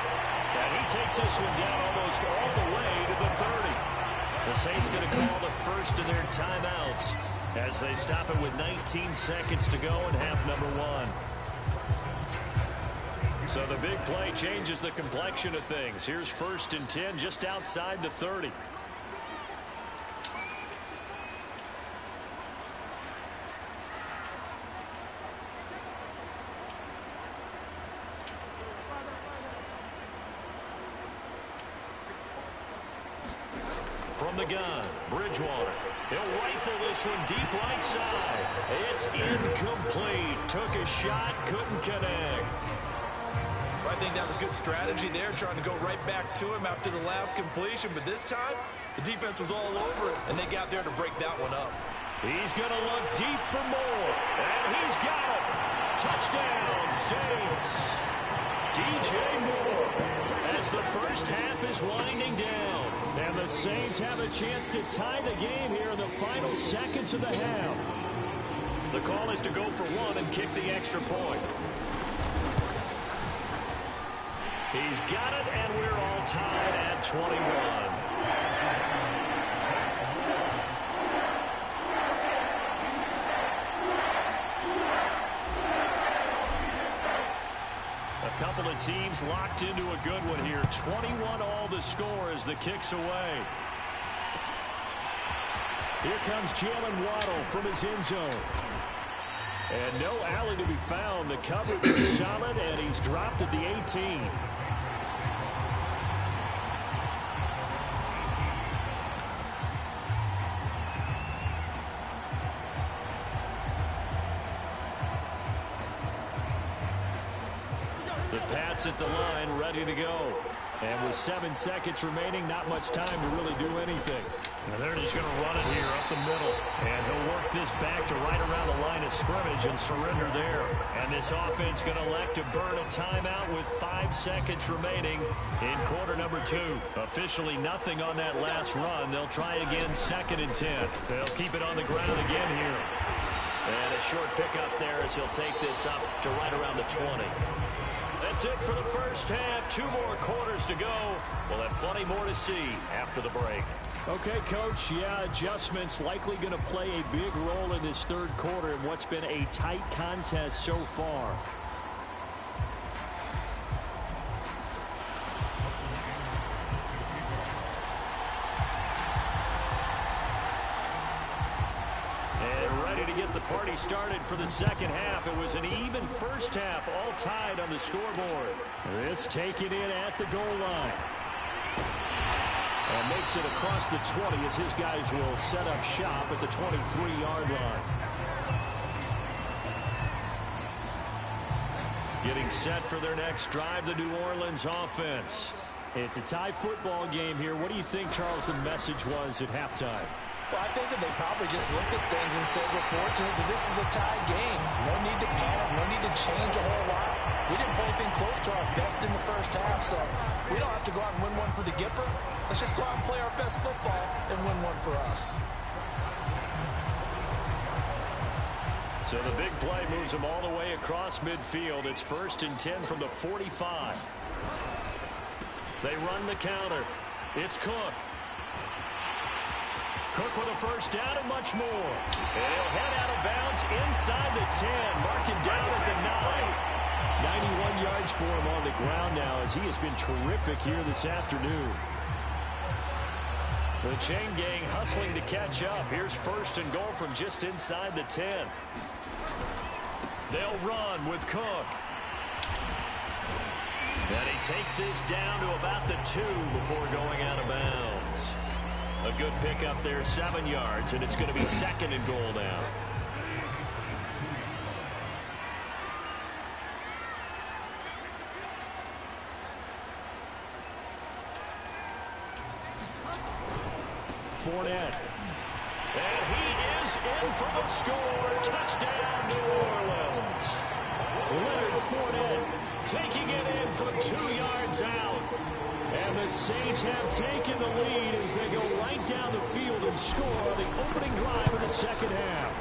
And he takes this one down almost all the way to the 30. The Saints going to call the first of their timeouts as they stop it with 19 seconds to go in half number 1. So the big play changes the complexion of things. Here's 1st and 10 just outside the 30. From the gun, Bridgewater. He'll rifle this one deep right side. It's incomplete. Took a shot, couldn't connect. I think that was good strategy there, trying to go right back to him after the last completion. But this time, the defense was all over it, and they got there to break that one up. He's going to look deep for more, and he's got it. Touchdown, Saints. DJ Moore, as the first half is winding down. And the Saints have a chance to tie the game here in the final seconds of the half. The call is to go for one and kick the extra point. He's got it, and we're all tied at 21. A couple of teams locked into a good one here. 21 all the score as the kick's away. Here comes Jalen Waddle from his end zone. And no alley to be found. The coverage is solid, and he's dropped at the 18. The Pats at the line, ready to go. And with 7 seconds remaining, not much time to really do anything. Now they're just going to run it here up the middle. And he'll work this back to right around the line of scrimmage and surrender there. And this offense going to elect to burn a timeout with 5 seconds remaining in quarter number 2. Officially nothing on that last run. They'll try again 2nd and 10. They'll keep it on the ground again here. And a short pickup there as he'll take this up to right around the 20. That's it for the first half. 2 more quarters to go. We'll have plenty more to see after the break. Okay, Coach. Yeah, adjustments likely going to play a big role in this third quarter in what's been a tight contest so far. Get the party started for the second half. It was an even first half, all tied on the scoreboard. This taken in at the goal line. And makes it across the 20 as his guys will set up shop at the 23-yard line. Getting set for their next drive, the New Orleans offense. It's a tie football game here. What do you think, Charles, the message was at halftime? Well, I think that they probably just looked at things and said, we're fortunate that this is a tie game. No need to panic. No need to change a whole lot. We didn't play anything close to our best in the first half, so we don't have to go out and win one for the Gipper. Let's just go out and play our best football and win one for us. So the big play moves them all the way across midfield. It's 1st and 10 from the 45. They run the counter. It's Cook. Cook with a first down and much more. And he'll head out of bounds inside the 10. Marking down at the 9. 91 yards for him on the ground now as he has been terrific here this afternoon. The chain gang hustling to catch up. Here's 1st and goal from just inside the 10. They'll run with Cook. And he takes this down to about the 2 before going out of bounds. A good pickup there, 7 yards, and it's going to be 2nd and goal now. Fournette. And he is in for the score. Touchdown, New Orleans. Leonard Fournette taking it in from 2 yards out. And the Saints have taken the lead as they go right down the field and score on the opening drive of the second half.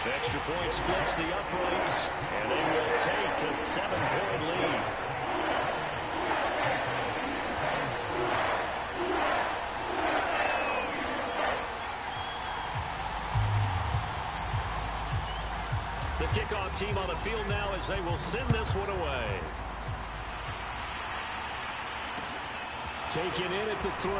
The extra point splits the uprights, and they will take a 7-point lead. The kickoff team on the field now as they will send this one away. Taken in at the 3.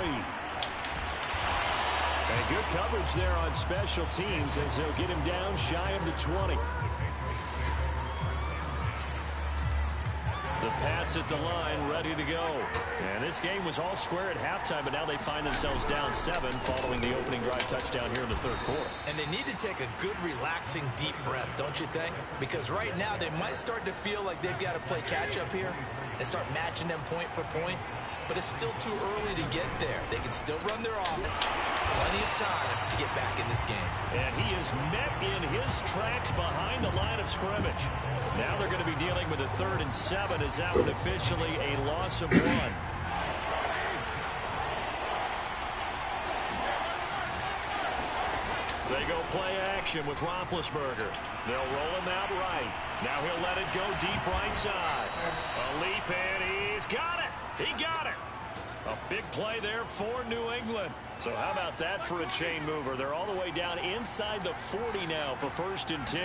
And good coverage there on special teams as they'll get him down shy of the 20. The Pats at the line, ready to go. And this game was all square at halftime, but now they find themselves down 7 following the opening drive touchdown here in the third quarter. And they need to take a good, relaxing, deep breath, don't you think? Because right now they might start to feel like they've got to play catch-up here and start matching them point for point. But it's still too early to get there. They can still run their offense. Plenty of time to get back in this game. And he is met in his tracks behind the line of scrimmage. Now they're going to be dealing with a 3rd and 7 as that one officially a loss of 1. They go play action with Roethlisberger. They'll roll him out right. Now he'll let it go deep right side. A leap and he's got it. He got it. A big play there for New England. So how about that for a chain mover? They're all the way down inside the 40 now for 1st and 10.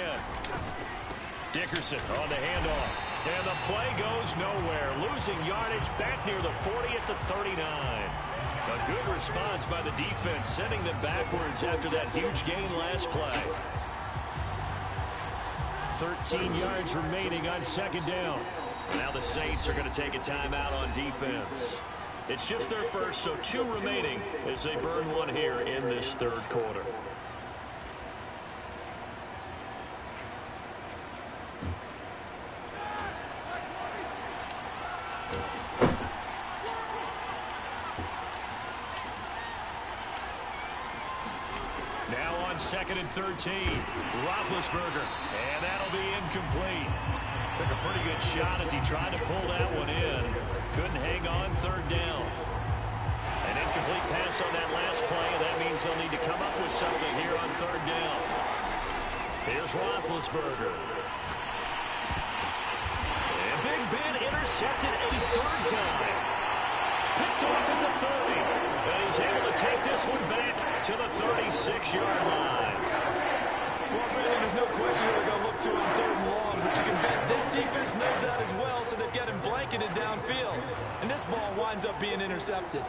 Dickerson on the handoff. And the play goes nowhere. Losing yardage back near the 40 at the 39. A good response by the defense, sending them backwards after that huge gain last play. 13 yards remaining on 2nd down. Now the Saints are going to take a timeout on defense. It's just their first, so 2 remaining as they burn 1 here in this 3rd quarter. Now on 2nd and 13, Roethlisberger, and that'll be incomplete. Took a pretty good shot as he tried to pull that one in. Couldn't hang on 3rd down. An incomplete pass on that last play, and that means they'll need to come up with something here on 3rd down. Here's Roethlisberger. And Big Ben intercepted a 3rd time. Picked off at the 30. And he's able to take this one back to the 36-yard line. Well, Brandon, there's no question they're going to look to on 3rd and long, but you can bet this defense knows that as well, so they've got him blanketed downfield. And this ball winds up being intercepted.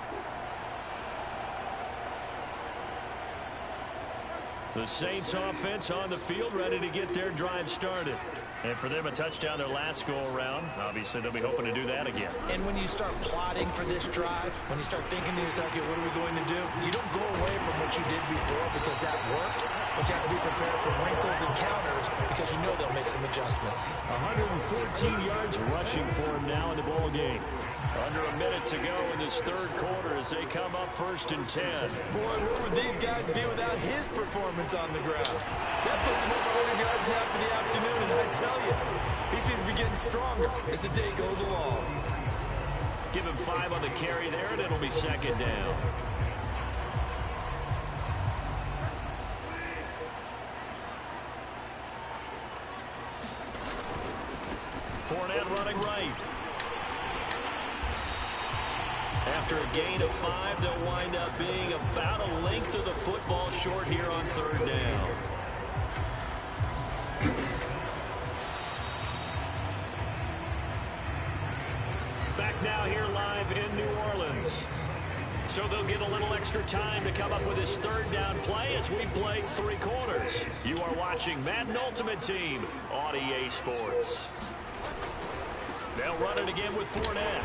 The Saints offense on the field, ready to get their drive started. And for them, a touchdown their last go-around. Obviously, they'll be hoping to do that again. And when you start plotting for this drive, when you start thinking to yourself, okay, what are we going to do? You don't go away from what you did before because that worked, but you have to be prepared for wrinkles and counters because you know they'll make some adjustments. 114 yards rushing for him now in the ball game. Under a minute to go in this 3rd quarter as they come up 1st and 10. Boy, where would these guys be without his performance on the ground? That puts him over 100 yards now for the afternoon, and I tell you, he seems to be getting stronger as the day goes along. Give him 5 on the carry there, and it'll be 2nd down. Fournette running right. After a gain of 5, they'll wind up being about a length of the football short here on 3rd down. Back now here live in New Orleans. So they'll get a little extra time to come up with his 3rd down play as we play 3 quarters. You are watching Madden Ultimate Team on EA Sports. They'll run it again with Fournette.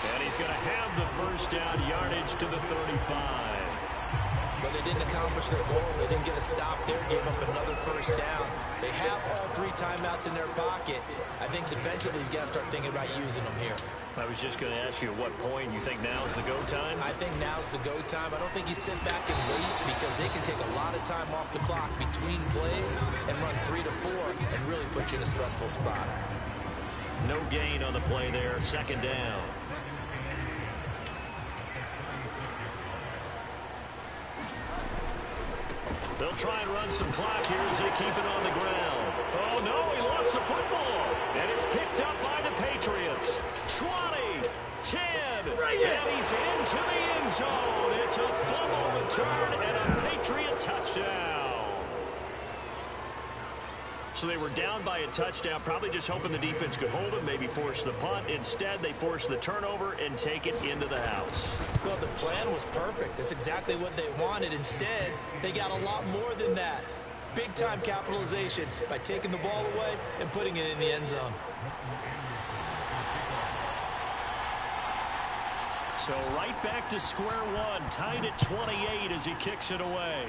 And he's going to have the 1st down yardage to the 35. But they didn't accomplish their goal. They didn't get a stop there, gave up another 1st down. They have all 3 timeouts in their pocket. I think defensively you've got to start thinking about using them here. I was just going to ask you at what point you think now's the go time? I think now's the go time. I don't think you sit back and wait because they can take a lot of time off the clock between plays and run 3 to 4 and really put you in a stressful spot. No gain on the play there. 2nd down. They'll try and run some clock here as they keep it on the ground. Oh, no, he lost the football. And it's picked up by the Patriots. 20, 10, and he's into the end zone. It's a fumble return and a Patriot touchdown. So they were down by a touchdown, probably just hoping the defense could hold him, maybe force the punt. Instead, they force the turnover and take it into the house. Well, the plan was perfect. That's exactly what they wanted. Instead, they got a lot more than that. Big-time capitalization by taking the ball away and putting it in the end zone. So right back to square one, tied at 28 as he kicks it away.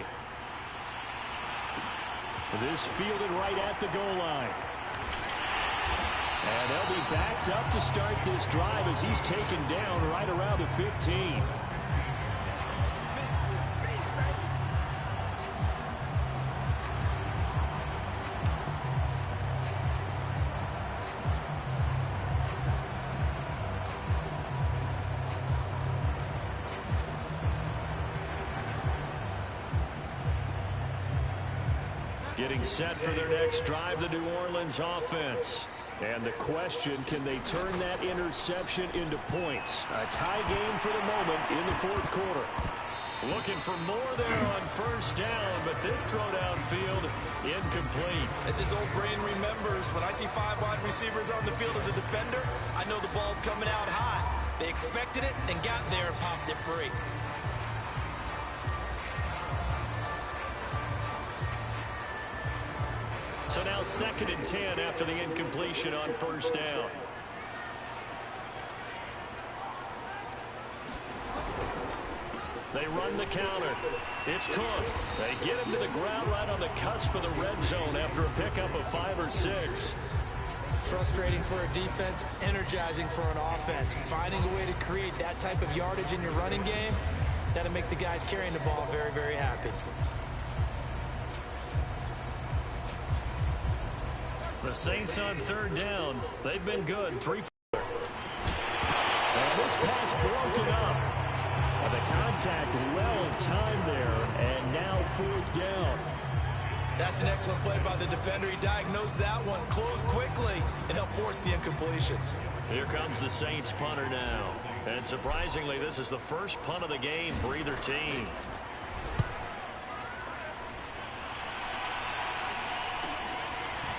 This fielded right at the goal line. And they'll be backed up to start this drive as he's taken down right around the 15. Getting set for their next drive, the New Orleans offense. And the question, can they turn that interception into points? A tie game for the moment in the fourth quarter. Looking for more there on first down, but this throw downfield incomplete. As his old brain remembers, when I see 5 wide receivers on the field as a defender, I know the ball's coming out high. They expected it and got there and popped it free. So now 2nd and 10 after the incompletion on first down. They run the counter. It's Cook. They get him to the ground right on the cusp of the red zone after a pickup of 5 or 6. Frustrating for a defense, energizing for an offense. Finding a way to create that type of yardage in your running game, that'll make the guys carrying the ball very, very happy. The Saints on 3rd down. They've been good. 3-4. And this pass broken up. And the contact well timed there. And now 4th down. That's an excellent play by the defender. He diagnosed that one, closed quickly, and helped force the incompletion. Here comes the Saints punter now. And surprisingly, this is the first punt of the game for either team.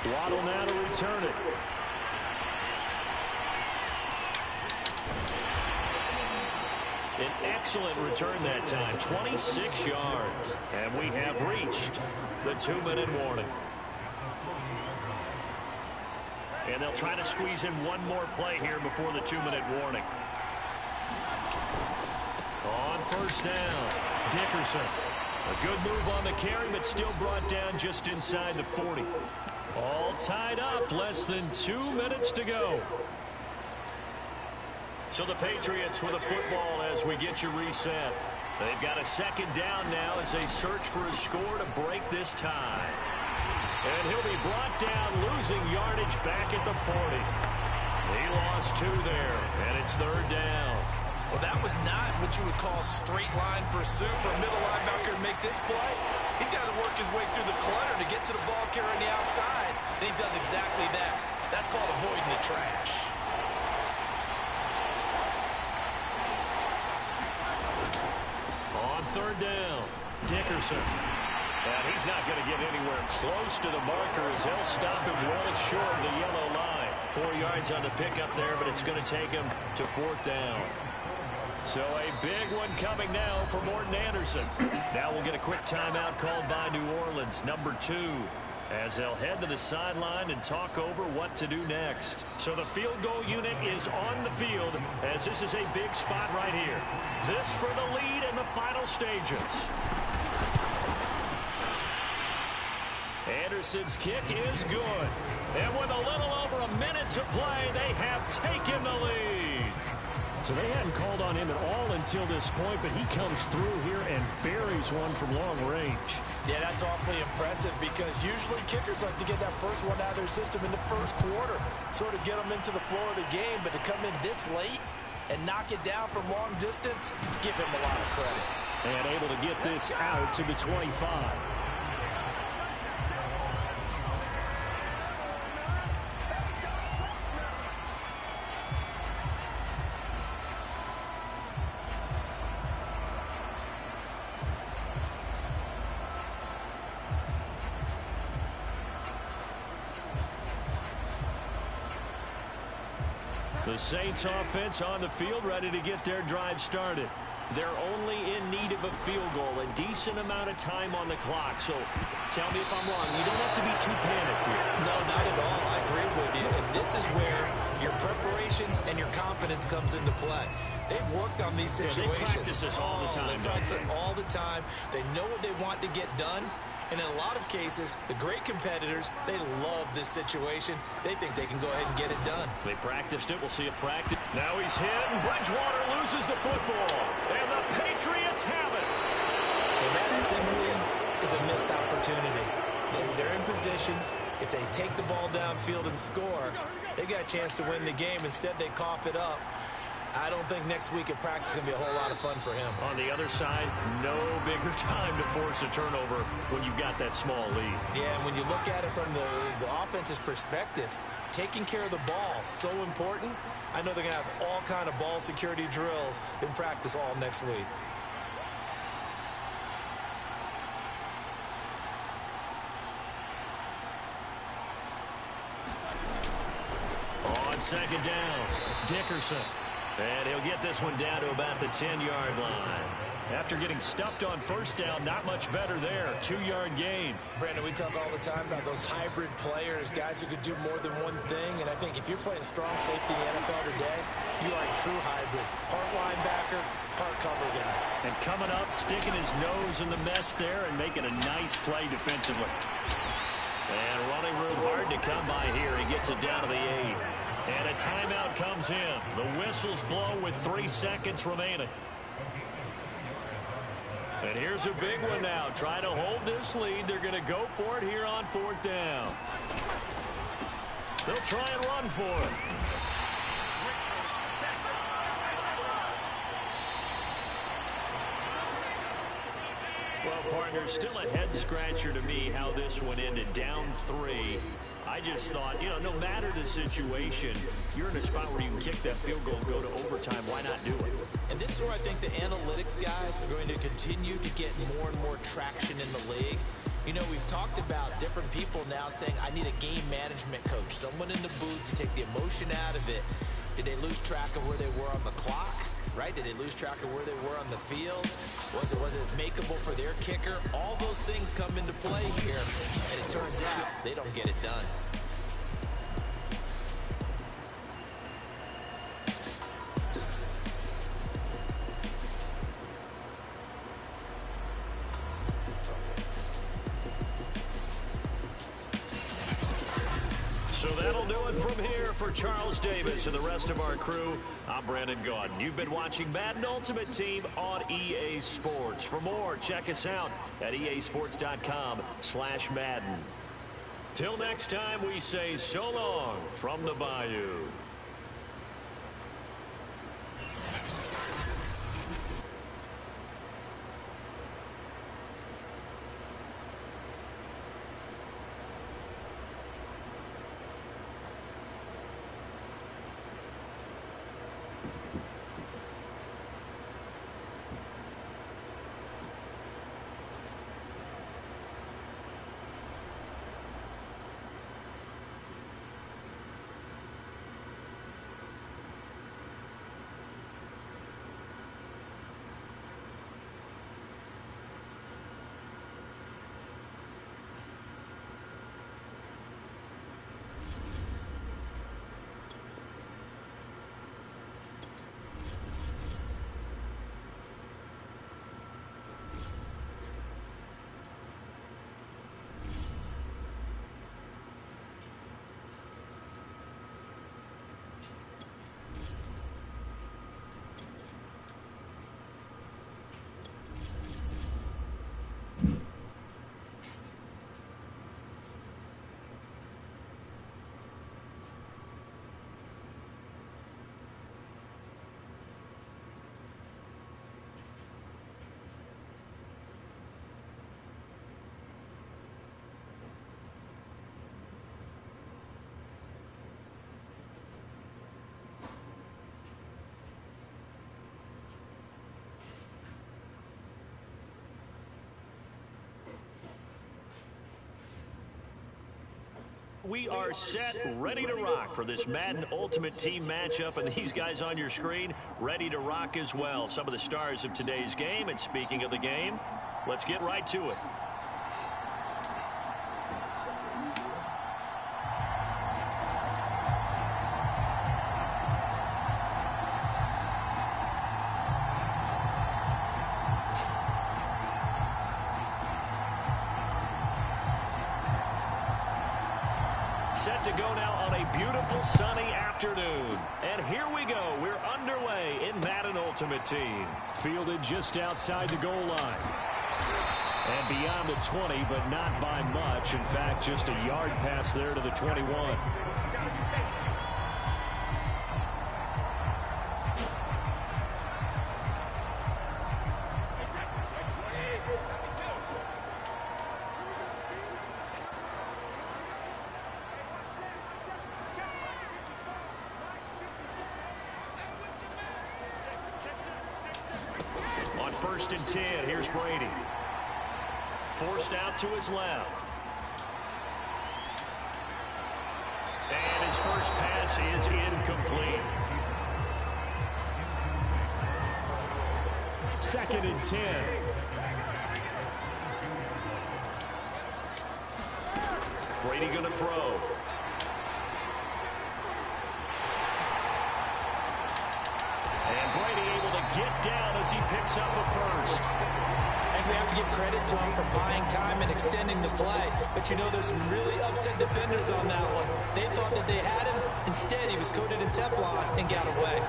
Waddle now to return it. An excellent return that time, 26 yards. And we have reached the 2-minute warning. And they'll try to squeeze in one more play here before the 2-minute warning. On first down, Dickerson. A good move on the carry, but still brought down just inside the 40. All tied up, less than 2 minutes to go. So the Patriots with a football as we get you reset. They've got a 2nd down now as they search for a score to break this tie. And he'll be brought down, losing yardage back at the 40. He lost 2 there, and it's 3rd down. Well, that was not what you would call straight line pursuit for a middle linebacker to make this play. He's got to work his way through the clutter to get to the ball carrier on the outside, and he does exactly that. That's called avoiding the trash. On 3rd down, Dickerson. And he's not going to get anywhere close to the marker as they'll stop him well short of the yellow line. 4 yards on the pickup there, but it's going to take him to 4th down. So a big one coming now for Morton Anderson. Now we'll get a quick timeout called by New Orleans, number 2, as they'll head to the sideline and talk over what to do next. So the field goal unit is on the field as this is a big spot right here. This for the lead in the final stages. Anderson's kick is good. And with a little over a minute to play, they have taken the lead. So they hadn't called on him at all until this point, but he comes through here and buries one from long range. Yeah, that's awfully impressive because usually kickers like to get that first one out of their system in the first quarter, sort of get them into the flow of the game, but to come in this late and knock it down from long distance, give him a lot of credit. And able to get this out to the 25. The Saints offense on the field ready to get their drive started. They're only in need of a field goal, a decent amount of time on the clock. So tell me if I'm wrong. You don't have to be too panicked here. No, not at all. I agree with you. And this is where your preparation and your confidence comes into play. They've worked on these situations. Yeah, they practice this all the time. They practice it all the time. They know what they want to get done. And in a lot of cases, the great competitors, they love this situation. They think they can go ahead and get it done. They practiced it. We'll see it practice. Now he's hit, and Bridgewater loses the football. And the Patriots have it. Well, that simply is a missed opportunity. They're in position. If they take the ball downfield and score, they got a chance to win the game. Instead, they cough it up. I don't think next week at practice is going to be a whole lot of fun for him. On the other side, no bigger time to force a turnover when you've got that small lead. Yeah, and when you look at it from the offense's perspective, taking care of the ball is so important. I know they're going to have all kind of ball security drills in practice all next week. On second down, Dickerson. And he'll get this one down to about the 10-yard line. After getting stuffed on first down, not much better there. 2-yard gain. Brandon, we talk all the time about those hybrid players, guys who could do more than one thing. And I think if you're playing strong safety in the NFL today, you are a true hybrid. Part linebacker, part cover guy. And coming up, sticking his nose in the mess there and making a nice play defensively. And running room hard to come by here. He gets it down to the 8. And a timeout comes in. The whistles blow with 3 seconds remaining. And here's a big one now. Trying to hold this lead. They're going to go for it here on 4th down. They'll try and run for it. Well, partner, still a head-scratcher to me how this one ended. Down 3. I just thought, no matter the situation, you're in a spot where you can kick that field goal, go to overtime. Why not do it? And this is where I think the analytics guys are going to continue to get more and more traction in the league. We've talked about different people now saying, I need a game management coach, someone in the booth to take the emotion out of it. Did they lose track of where they were on the clock? Right? Did they lose track of where they were on the field? Was it makeable for their kicker? All those things come into play here, and it turns out they don't get it done. So that'll do it from here for Charles Davis and the rest of our crew. I'm Brandon Gaudin. You've been watching Madden Ultimate Team on EA Sports. For more, check us out at easports.com/Madden. Till next time, we say so long from the Bayou. We are set, ready to rock for this Madden Ultimate Team matchup, and these guys on your screen ready to rock as well. Some of the stars of today's game, and speaking of the game, let's get right to it. Set to go now on a beautiful sunny afternoon. And here we go. We're underway in Madden Ultimate Team. Fielded just outside the goal line. And beyond the 20, but not by much. In fact, just a yard pass there to the 21. First and 10, here's Brady. Forced out to his left. And his first pass is incomplete. Second and 10. Brady going to throw. And Brady able to get down as he picks up a first. And we have to give credit to him for buying time and extending the play. But you know, there's some really upset defenders on that one. They thought that they had him. Instead, he was coated in Teflon and got away.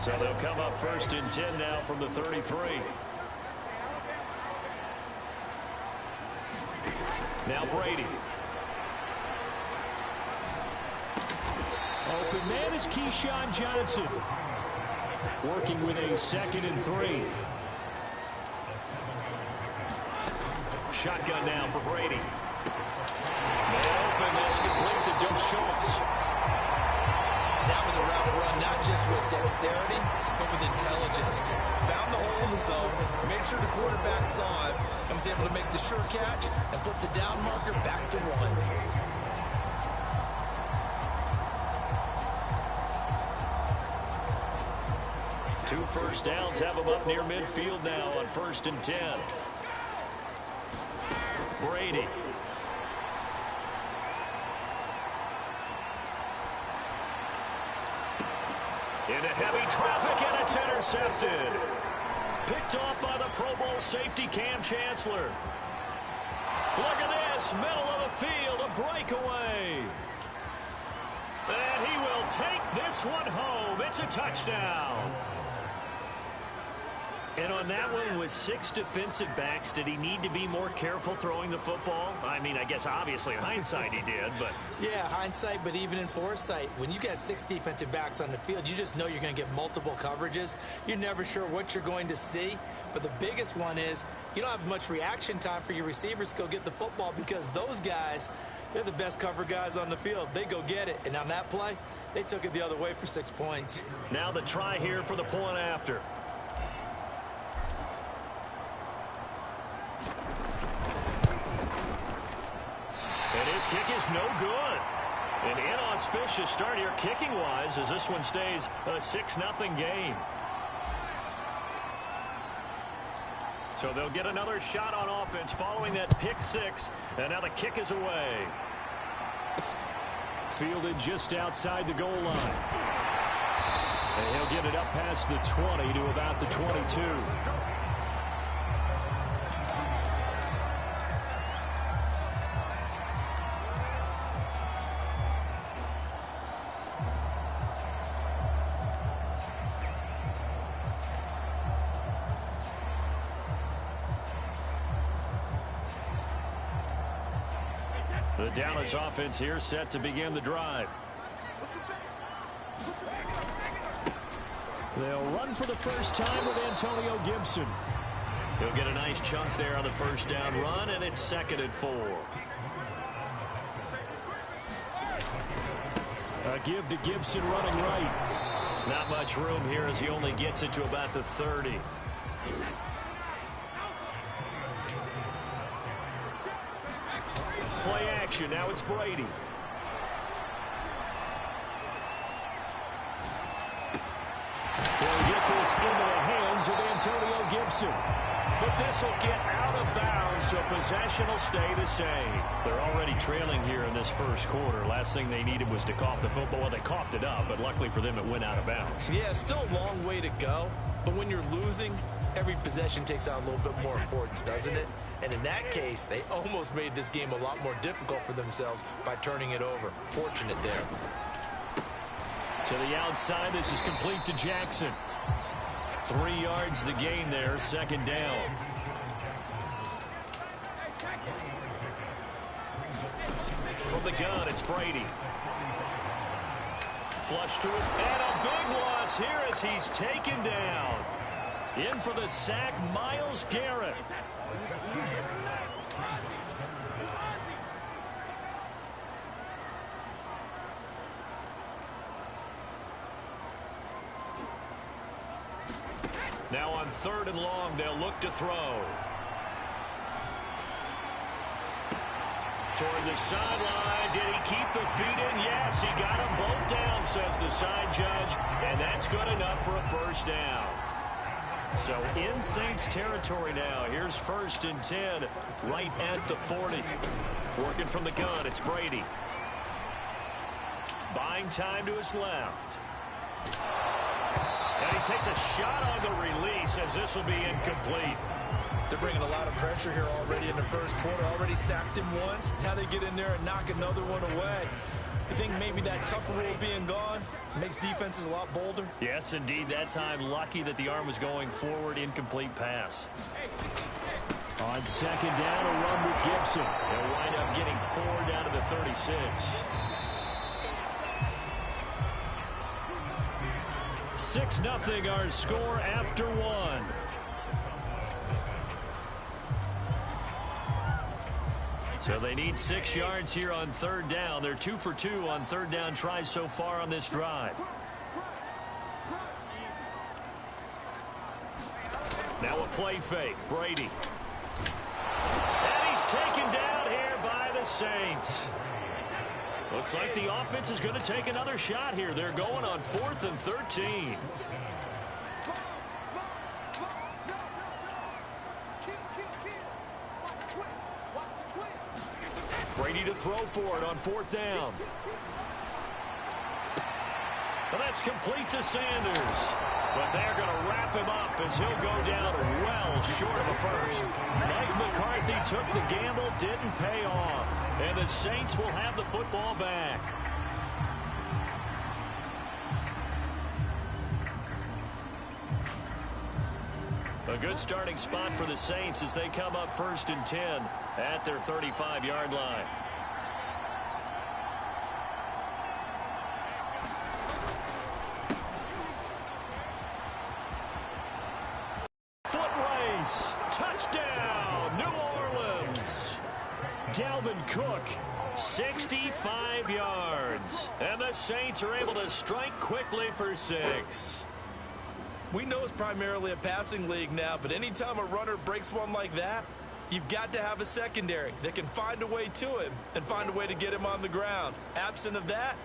So they'll come up first and 10 now from the 33. Now Brady. Open man is Keyshawn Johnson. Working with a second and 3. Shotgun now for Brady. Man open, that's complete to Doug Schultz. That was a route run, not just with dexterity, but with intelligence. Found the hole in the zone, made sure the quarterback saw it, and was able to make the sure catch and flip the down marker back to 1. Two first downs have him up near midfield now on first and 10. Brady. Into heavy traffic, and it's intercepted. Picked off by the Pro Bowl safety Cam Chancellor. Look at this, middle of the field, a breakaway. And he will take this one home. It's a touchdown. And on that one, with 6 defensive backs, did he need to be more careful throwing the football? I mean, I guess obviously in hindsight he did, but... Yeah, hindsight, but even in foresight, when you got 6 defensive backs on the field, you just know you're going to get multiple coverages. You're never sure what you're going to see. But the biggest one is you don't have much reaction time for your receivers to go get the football because those guys, they're the best cover guys on the field. They go get it. And on that play, they took it the other way for 6 points. Now the try here for the point after. And his kick is no good. An inauspicious start here kicking-wise as this one stays a 6-0 game. So they'll get another shot on offense following that pick 6, and now the kick is away. Fielded just outside the goal line. And he'll get it up past the 20 to about the 22. The Dallas offense here set to begin the drive. They'll run for the first time with Antonio Gibson. He'll get a nice chunk there on the first down run, and it's 2nd and 4. A give to Gibson running right. Not much room here as he only gets it to about the 30. Play action. Now it's Brady. They'll get this into the hands of Antonio Gibson. But this will get out of bounds, so possession will stay the same. They're already trailing here in this first quarter. Last thing they needed was to cough the football. Well, they coughed it up, but luckily for them, it went out of bounds. Yeah, still a long way to go. But when you're losing, every possession takes on a little bit more importance, doesn't it? And in that case, they almost made this game a lot more difficult for themselves by turning it over. Fortunate there. To the outside, this is complete to Jackson. 3 yards the gain there, second down. From the gun, it's Brady. Flush to it, and a big loss here as he's taken down. In for the sack, Myles Garrett. Now on 3rd and long, they'll look to throw. Toward the sideline. Did he keep the feet in? Yes, he got them both down, says the side judge. And that's good enough for a first down. So in Saints territory now. Here's 1st and 10 right at the 40. Working from the gun, it's Brady. Buying time to his left. And he takes a shot on the release as this will be incomplete. They're bringing a lot of pressure here already in the first quarter. Already sacked him once. Now they get in there and knock another one away. I think maybe that Tucker rule being gone makes defenses a lot bolder. Yes, indeed. That time, lucky that the arm was going forward. Incomplete pass. On 2nd down, a run with Gibson. They'll wind up getting 4 down to the 36. 6-0 our score after 1. So they need 6 yards here on 3rd down. They're 2 for 2 on 3rd down tries so far on this drive. Now a play fake. Brady. And he's taken down here by the Saints. Looks like the offense is going to take another shot here. They're going on 4th and 13. Brady to throw for it on 4th down. Well, that's complete to Sanders. But they're going to wrap him up as he'll go down well short of a first. Mike McCarthy took the gamble, didn't pay off. And the Saints will have the football back. A good starting spot for the Saints as they come up 1st and 10 at their 35-yard line. Foot race. Touchdown, New Orleans. Dalvin Cook, 65 yards. And the Saints are able to strike quickly for 6. We know it's primarily a passing league now, but anytime a runner breaks one like that, you've got to have a secondary that can find a way to him and find a way to get him on the ground. Absent of that,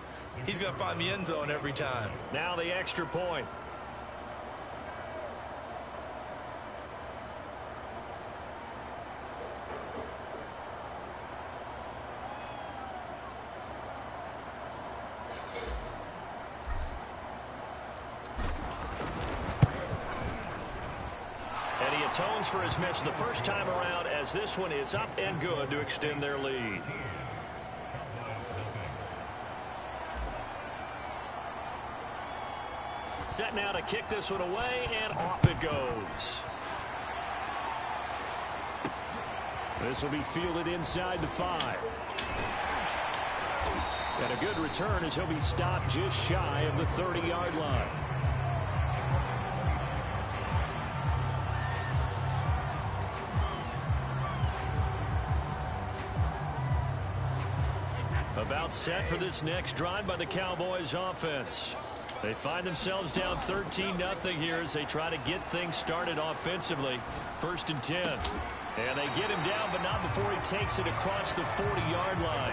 he's going to find the end zone every time. Now the extra point. Atones for his miss the first time around as this one is up and good to extend their lead. Set now to kick this one away, and off it goes. This will be fielded inside the 5. And a good return as he'll be stopped just shy of the 30-yard line. About set for this next drive by the Cowboys offense. They find themselves down 13-0 here as they try to get things started offensively. 1st and 10. And they get him down, but not before he takes it across the 40-yard line.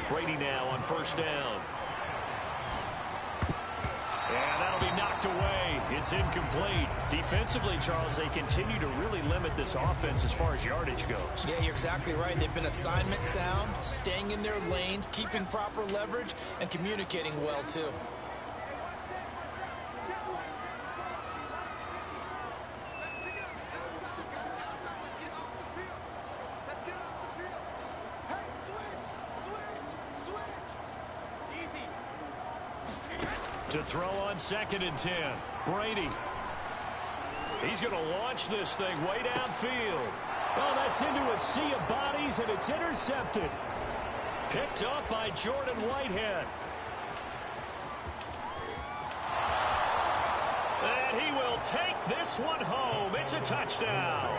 Brady now on 1st down. And that'll be knocked away. It's incomplete. Defensively, Charles, they continue to really limit this offense as far as yardage goes. Yeah, you're exactly right. They've been assignment sound, staying in their lanes, keeping proper leverage, and communicating well, too. To throw on 2nd and 10. Brady. He's going to launch this thing way downfield. Oh, that's into a sea of bodies, and it's intercepted. Picked up by Jordan Whitehead. And he will take this one home. It's a touchdown.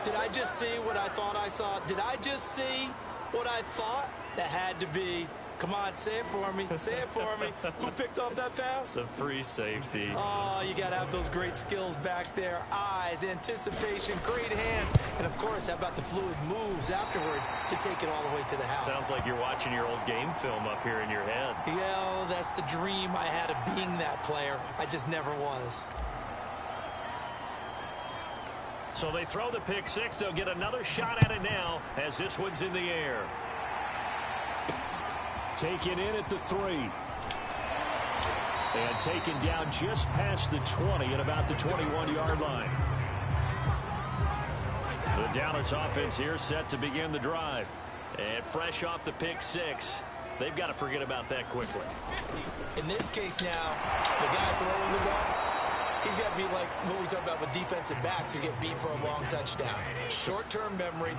Did I just see what I thought I saw? Did I just see what I thought? That had to be. Come on, say it for me. Say it for me. Who picked up that pass? The free safety. Oh, you got to have those great skills back there. Eyes, anticipation, great hands. And, of course, how about the fluid moves afterwards to take it all the way to the house? Sounds like you're watching your old game film up here in your head. Yeah, that's the dream I had of being that player. I just never was. So they throw the pick six. They'll get another shot at it now as this one's in the air. Taken in at the 3. And taken down just past the 20 at about the 21-yard line. The Dallas offense here set to begin the drive. And fresh off the pick six, they've got to forget about that quickly. In this case now, the guy throwing the ball, he's got to be like what we talk about with defensive backs who get beat for a long touchdown. Short-term memory,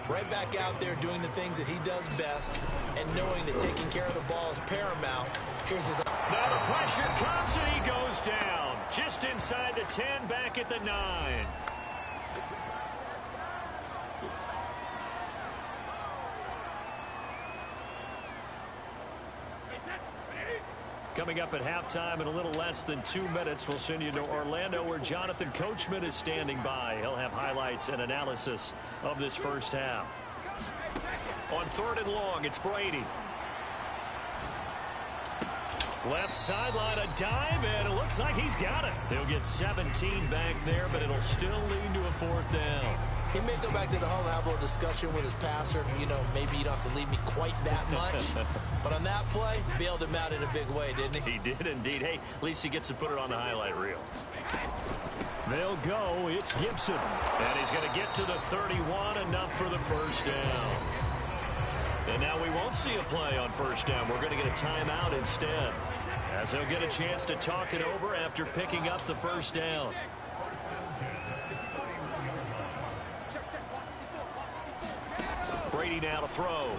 right back out there doing the things that he does best, and knowing that taking care of the ball is paramount. Here's his... Now the pressure comes and he goes down. Just inside the 10, back at the 9. Coming up at halftime in a little less than 2 minutes, we'll send you to Orlando where Jonathan Coachman is standing by. He'll have highlights and analysis of this first half. On 3rd and long, it's Brady. Left sideline, a dive, and it looks like he's got it. He'll get 17 back there, but it'll still lead to a 4th down. He may go back to the huddle and have a little discussion with his passer. You know, maybe you don't have to leave me quite that much. But on that play, bailed him out in a big way, didn't he? He did indeed. Hey, at least he gets to put it on the highlight reel. They'll go. It's Gibson. And he's going to get to the 31, enough for the first down. And now we won't see a play on first down. We're going to get a timeout instead, as he'll get a chance to talk it over after picking up the first down. Brady now to throw.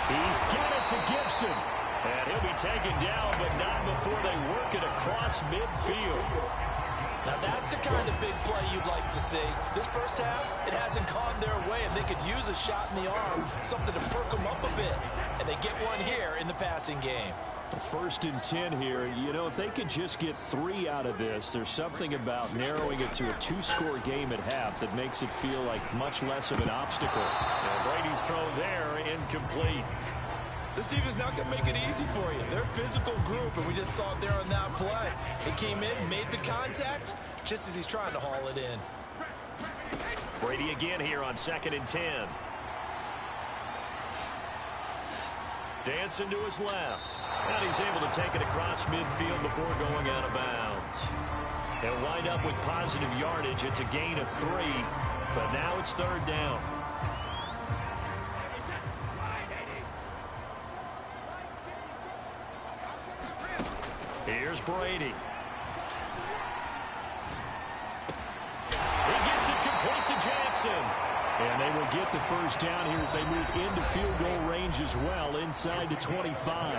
He's got it to Gibson. And he'll be taken down, but not before they work it across midfield. Now that's the kind of big play you'd like to see. This first half, it hasn't gone their way, and they could use a shot in the arm, something to perk them up a bit. And they get one here in the passing game. 1st and 10 here. You know, if they could just get 3 out of this, there's something about narrowing it to a 2-score game at half that makes it feel like much less of an obstacle. And Brady's throw there, incomplete. This defense not going to make it easy for you. They're a physical group, and we just saw it there on that play. He came in, made the contact, just as he's trying to haul it in. Brady again here on 2nd and 10. Dancing to his left. And he's able to take it across midfield before going out of bounds. He'll wind up with positive yardage. It's a gain of 3, but now it's 3rd down. Here's Brady. He gets it complete to Jackson. And they will get the first down here as they move into field goal range as well, inside the 25.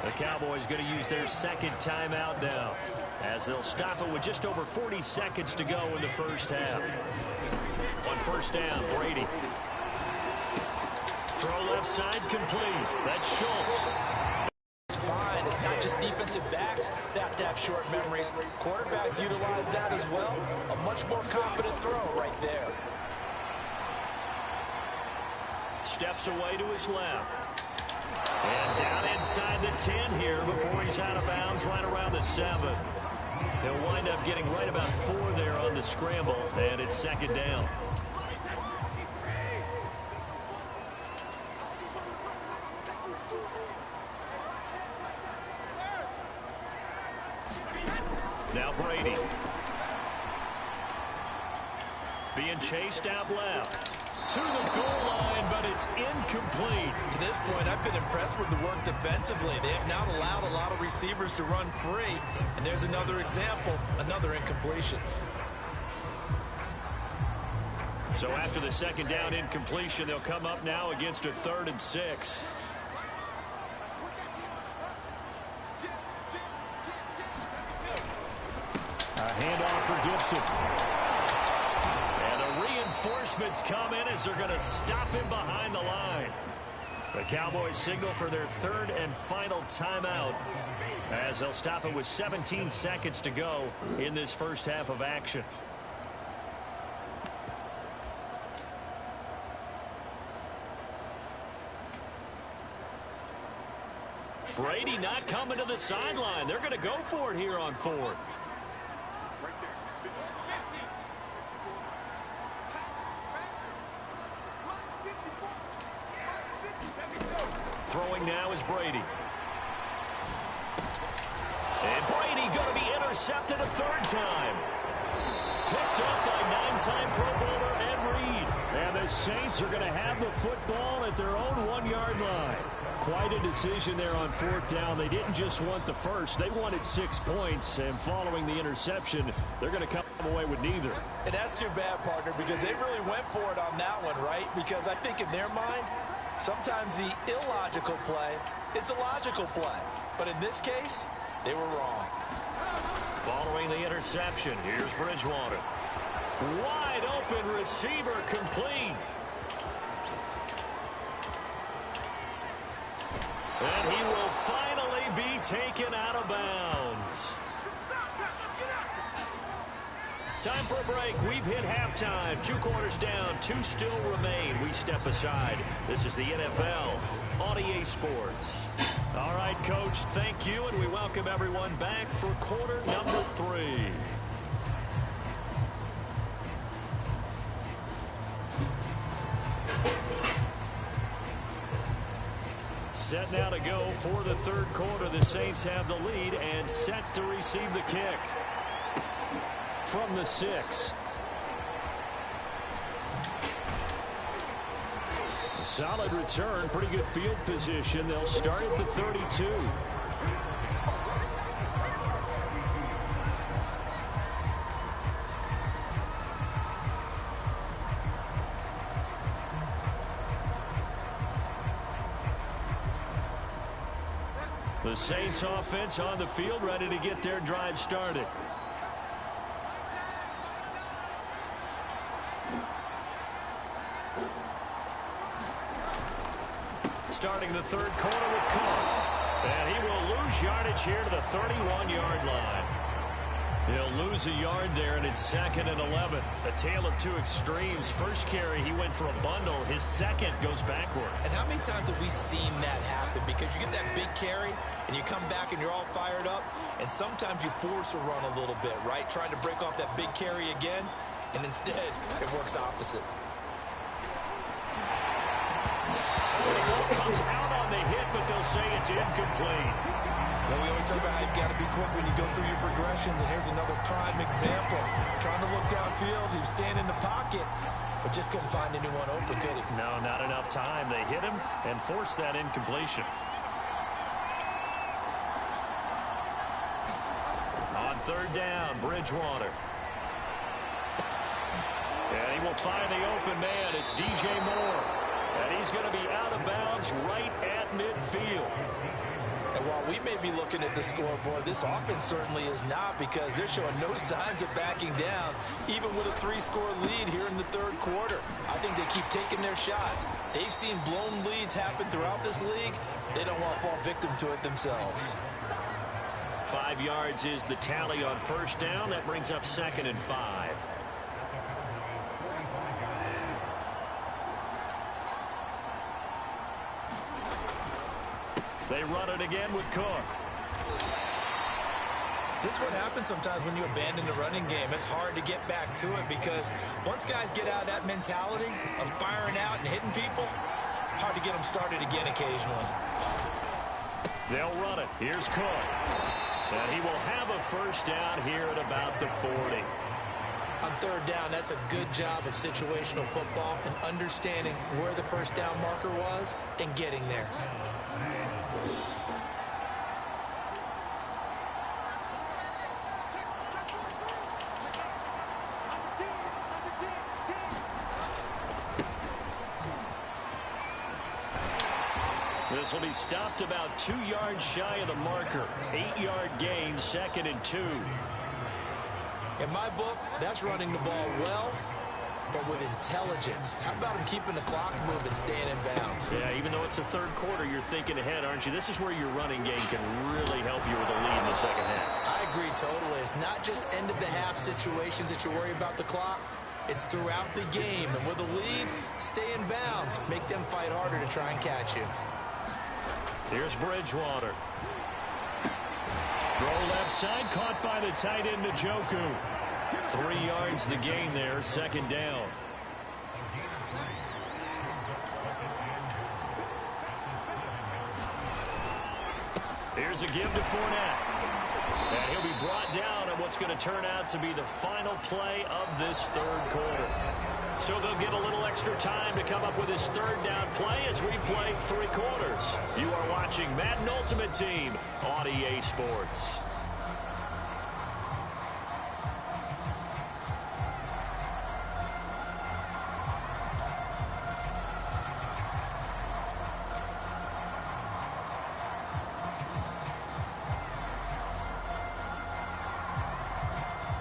The Cowboys going to use their second timeout now, as they'll stop it with just over 40 seconds to go in the first half. On first down, Brady. Throw left side complete. That's Schultz. It's fine. It's not just defensive backs that have to have short memories. Quarterbacks utilize that as well. A much more confident throw right there. Steps away to his left. And down inside the 10 here before he's out of bounds right around the 7. He'll wind up getting right about 4 there on the scramble, and it's second down. Now Brady. Being chased out left. To the goal line, but it's incomplete. To this point, I've been impressed with the work defensively. They have not allowed a lot of receivers to run free. And there's another example, another incompletion. So after the second down incompletion, they'll come up now against a 3rd and 6. A handoff for Gibson. Reinforcements come in as they're going to stop him behind the line. The Cowboys signal for their 3rd and final timeout, as they'll stop it with 17 seconds to go in this first half of action. Brady not coming to the sideline. They're going to go for it here on 4th. Throwing now is Brady. And Brady going to be intercepted a 3rd time. Picked up by 9-time Pro Bowler Ed Reed. And the Saints are going to have the football at their own 1-yard line. Quite a decision there on 4th down. They didn't just want the first. They wanted 6 points. And following the interception, they're going to come away with neither. And that's too bad, partner, because they really went for it on that one, right? Because I think in their mind, sometimes the illogical play is a logical play. But in this case, they were wrong. Following the interception, here's Bridgewater. Wide open receiver complete. And he will finally be taken out of bounds. Time for a break. We've hit halftime. 2 quarters down. 2 still remain. We step aside. This is the NFL on EA Sports. All right, Coach, thank you, and we welcome everyone back for quarter number 3. Set now to go for the 3rd quarter. The Saints have the lead and set to receive the kick. From the 6. Solid return, pretty good field position. They'll start at the 32. The Saints offense on the field, ready to get their drive started. Starting the 3rd quarter with Cook. And he will lose yardage here to the 31-yard line. He'll lose a yard there, and it's 2nd and 11. A tale of 2 extremes. First carry, he went for a bundle. His second goes backward. And how many times have we seen that happen? Because you get that big carry, and you come back, and you're all fired up, and sometimes you force a run a little bit, right? Trying to break off that big carry again, and instead, it works opposite. Comes out on the hit, but they'll say it's incomplete. Well, we always talk about how you've got to be quick when you go through your progressions, and here's another prime example. Trying to look downfield, he was standing in the pocket, but just couldn't find anyone open, could he? No, not enough time. They hit him and forced that incompletion. On 3rd down, Bridgewater. And he will find the open man. It's DJ Moore. And he's going to be out of bounds right at midfield. And while we may be looking at the scoreboard, this offense certainly is not, because they're showing no signs of backing down, even with a 3-score lead here in the third quarter. I think they keep taking their shots. They've seen blown leads happen throughout this league. They don't want to fall victim to it themselves. 5 yards is the tally on first down. That brings up 2nd and 5. They run it again with Cook. This is what happens sometimes when you abandon the running game. It's hard to get back to it, because once guys get out of that mentality of firing out and hitting people, hard to get them started again occasionally. They'll run it. Here's Cook. And he will have a first down here at about the 40. On third down, that's a good job of situational football and understanding where the first down marker was and getting there. This will be stopped about 2 yards shy of the marker. 8-yard gain, 2nd and 2. In my book, that's running the ball well, but with intelligence. How about him keeping the clock moving, staying in bounds? Yeah, even though it's the third quarter, you're thinking ahead, aren't you? This is where your running game can really help you with a lead in the second half. I agree totally. It's not just end-of-the-half situations that you worry about the clock. It's throughout the game. And with a lead, stay in bounds. Make them fight harder to try and catch you. Here's Bridgewater. Throw left side, caught by the tight end, Njoku. 3 yards the gain there, 2nd down. Here's a give to Fournette. And he'll be brought down on what's going to turn out to be the final play of this third quarter. So they'll get a little extra time to come up with his third down play as we play 3 quarters. You are watching Madden Ultimate Team on EA Sports.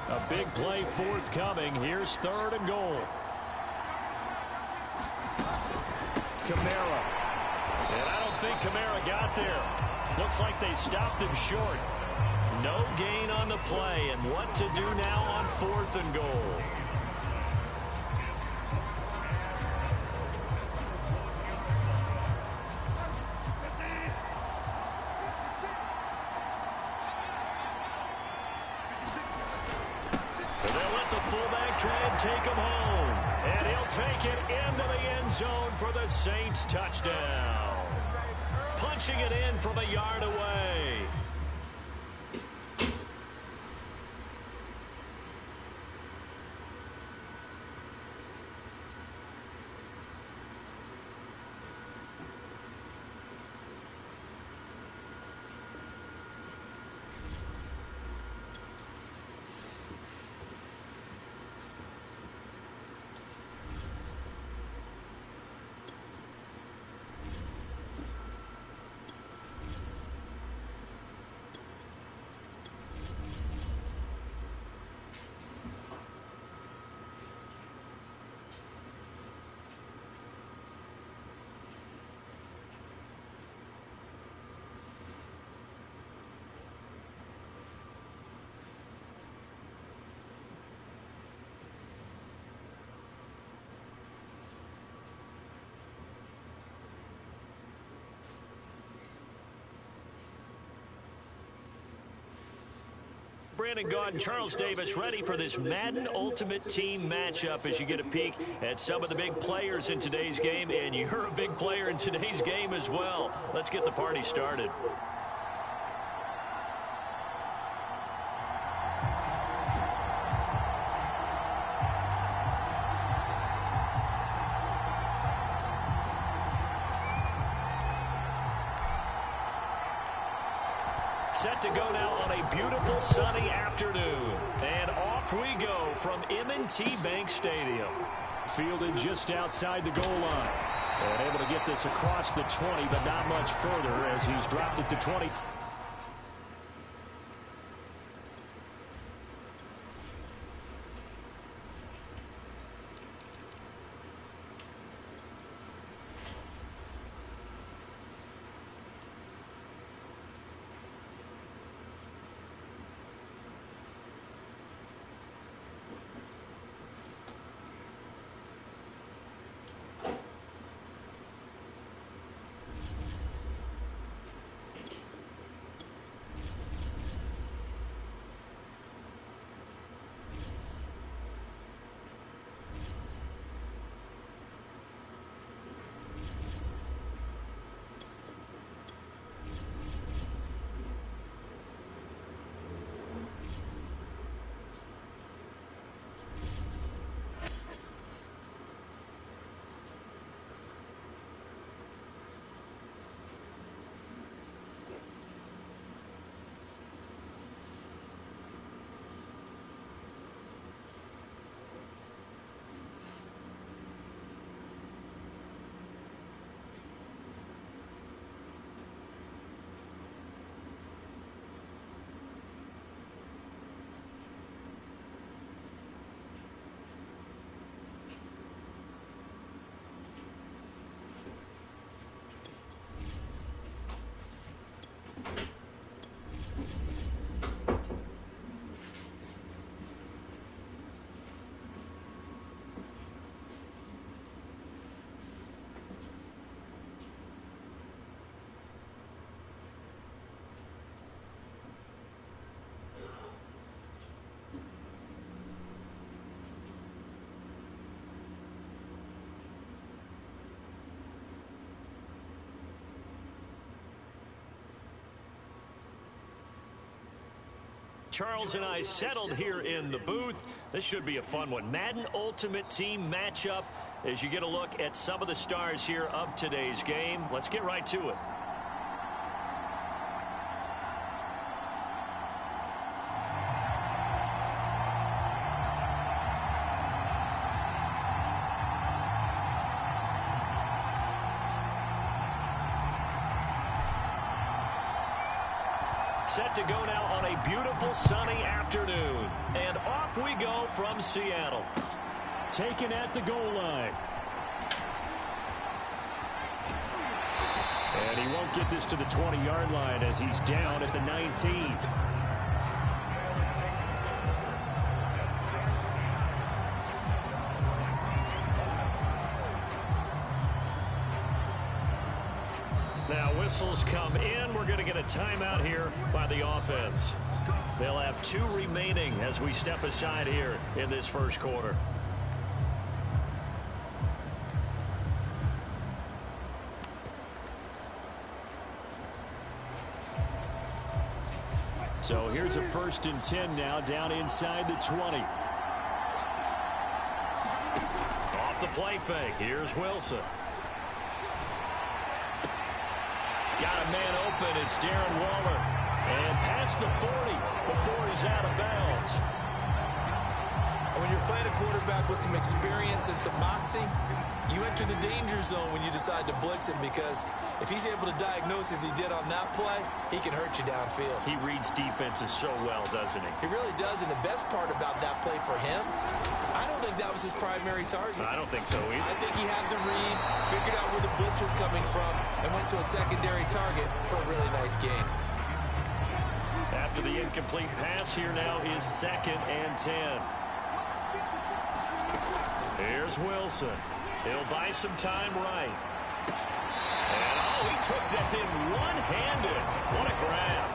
A big play forthcoming. Here's 3rd and goal. Kamara. And I don't think Kamara got there. Looks like they stopped him short. No gain on the play. And what to do now on 4th and goal? And they'll let the fullback try and take him home. And he'll take it into the end zone for the Saints touchdown. Punching it in from a yard away. Brandon Gaud and Charles Davis ready for this Madden Ultimate Team matchup as you get a peek at some of the big players in today's game. And you're a big player in today's game as well. Let's get the party started. Set to go now on a beautiful sunny afternoon. And off we go from M&T Bank Stadium. Fielded just outside the goal line. And able to get this across the 20, but not much further as he's dropped it to 20. Charles and I settled here in the booth. This should be a fun one. Madden Ultimate Team matchup as you get a look at some of the stars here of today's game. Let's get right to it. Set to go now on a beautiful sunny afternoon. And off we go from Seattle. Taken at the goal line. And he won't get this to the 20-yard line as he's down at the 19. Now whistles come in. We're going to get a timeout here by the offense. They'll have 2 remaining as we step aside here in this first quarter. So here's a 1st and 10 now down inside the 20. Off the play fake. Here's Wilson. Got a man open. It's Darren Waller. And past the 40 before he's out of bounds. When you're playing a quarterback with some experience and some moxie, you enter the danger zone when you decide to blitz him, because if he's able to diagnose as he did on that play, he can hurt you downfield. He reads defenses so well, doesn't he? He really does, and the best part about that play for him, I don't think that was his primary target. I don't think so either. I think he had the read, figured out where the blitz was coming from, and went to a secondary target for a really nice gain. After the incomplete pass, here now is 2nd and 10. Here's Wilson. He'll buy some time right. And, oh, he took that in one-handed. What a grab.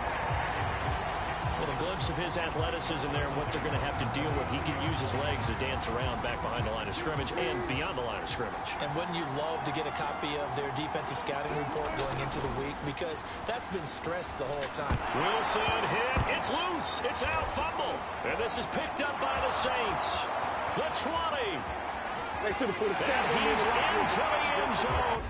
Well, a glimpse of his athleticism there and what they're going to have to deal with. He can use his legs to dance around back behind the line of scrimmage and beyond the line of scrimmage. And wouldn't you love to get a copy of their defensive scouting report going into the week? Because that's been stressed the whole time. Wilson hit. It's loose. It's out. Fumble. And this is picked up by the Saints. The 20. They should have put a sack on He's into the end zone.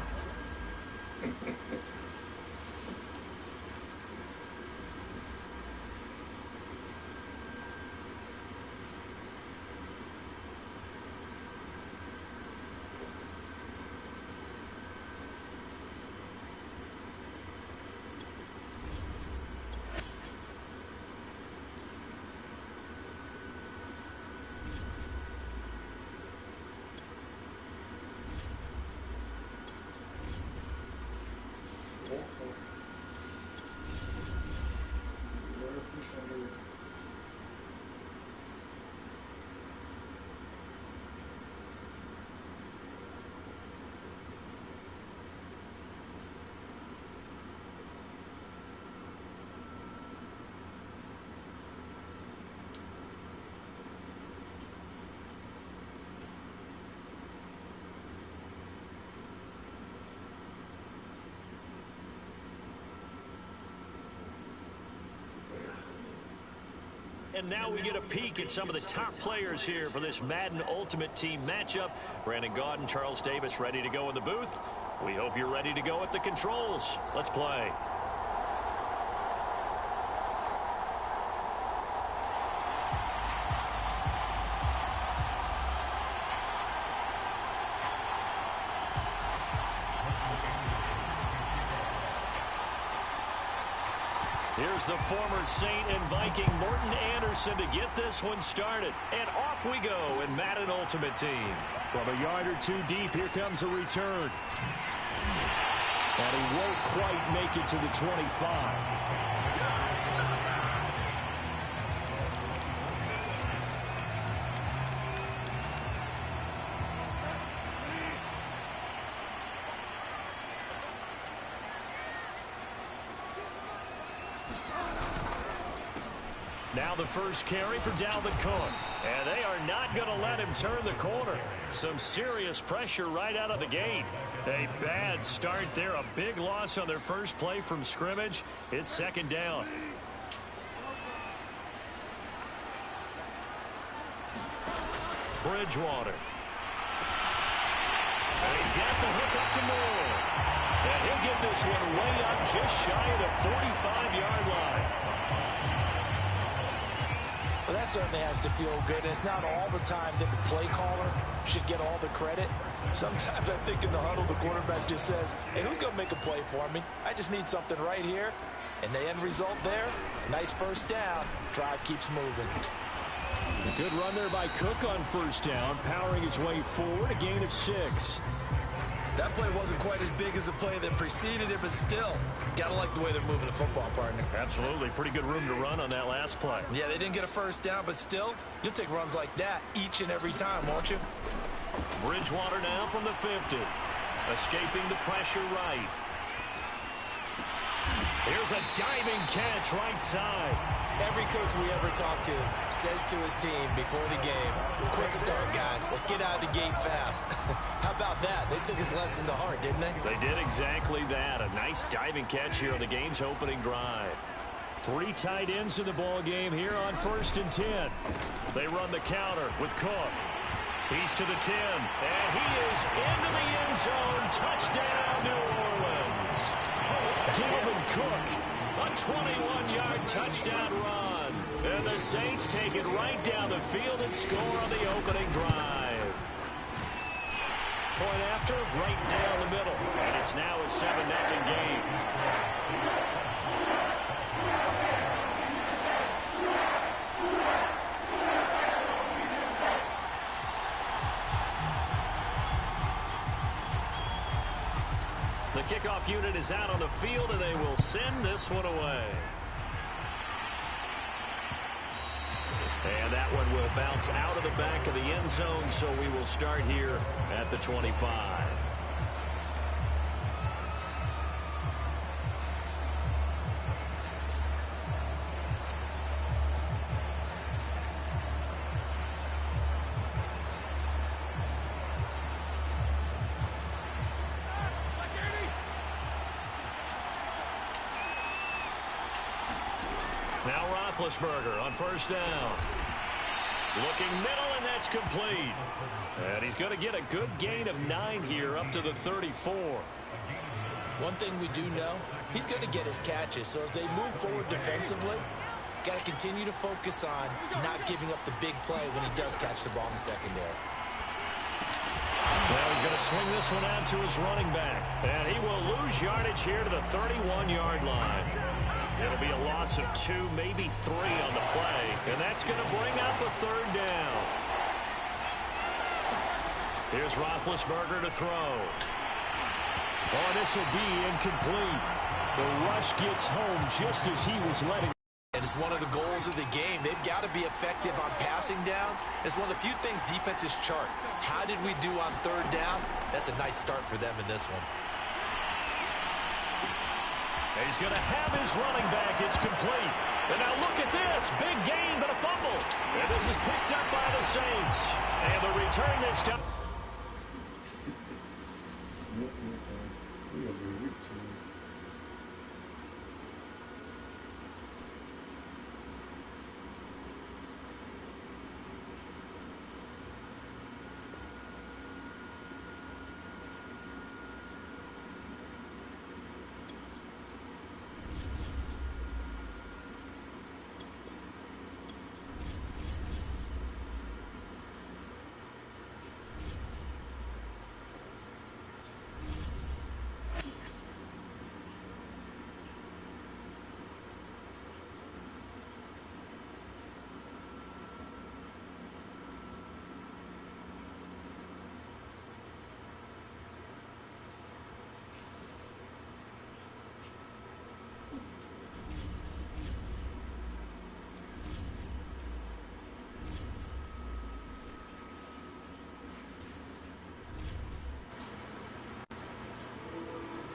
And now we get a peek at some of the top players here for this Madden Ultimate Team matchup. Brandon Gaudin, Charles Davis ready to go in the booth. We hope you're ready to go at the controls. Let's play. Here's the former Saint and Viking Morton Anderson to get this one started. And off we go in Madden Ultimate Team. From a yard or two deep, here comes a return. And he won't quite make it to the 25. Now the first carry for Dalvin Cook. And they are not going to let him turn the corner. Some serious pressure right out of the gate. A bad start there. A big loss on their first play from scrimmage. It's second down. Bridgewater. And he's got the hook up to Moore. And he'll get this one way up just shy of the 45-yard line. Well, that certainly has to feel good. And it's not all the time that the play caller should get all the credit. Sometimes I think in the huddle, the quarterback just says, hey, who's going to make a play for me? I just need something right here. And the end result there, nice first down. Drive keeps moving. A good run there by Cook on first down, powering his way forward, a gain of 6. That play wasn't quite as big as the play that preceded it, but still, gotta like the way they're moving the football, partner. Absolutely. Pretty good room to run on that last play. Yeah, they didn't get a first down, but still, you'll take runs like that each and every time, won't you? Bridgewater now from the 50. Escaping the pressure right. Here's a diving catch right side. Every coach we ever talk to says to his team before the game, quick start, guys. Let's get out of the gate fast. How about that? They took his lesson to heart, didn't they? They did exactly that. A nice diving catch here on the game's opening drive. 3 tight ends in the ball game here on 1st and 10. They run the counter with Cook. He's to the 10, and he is into the end zone. Touchdown, New Orleans. Dalvin Cook, a 21-yard touchdown run. And the Saints take it right down the field and score on the opening drive. Point after, right down the middle. And it's now a 7-0 game. The kickoff unit is out on the field, and they will send this one away. And that one will bounce out of the back of the end zone, so we will start here at the 25. Now Roethlisberger on first down. Looking middle, and that's complete. And he's going to get a good gain of 9 here up to the 34. One thing we do know, he's going to get his catches. So as they move forward defensively, got to continue to focus on not giving up the big play when he does catch the ball in the secondary. Well, he's going to swing this one out to his running back. And he will lose yardage here to the 31-yard line. It'll be a loss of 2, maybe 3 on the play. And that's going to bring up a 3rd down. Here's Roethlisberger to throw. Oh, this will be incomplete. The rush gets home just as he was letting. And it's one of the goals of the game. They've got to be effective on passing downs. It's one of the few things defenses chart. How did we do on 3rd down? That's a nice start for them in this one. He's going to have his running back. It's complete. And now look at this. Big gain, but a fumble. And this is picked up by the Saints. And the return this time.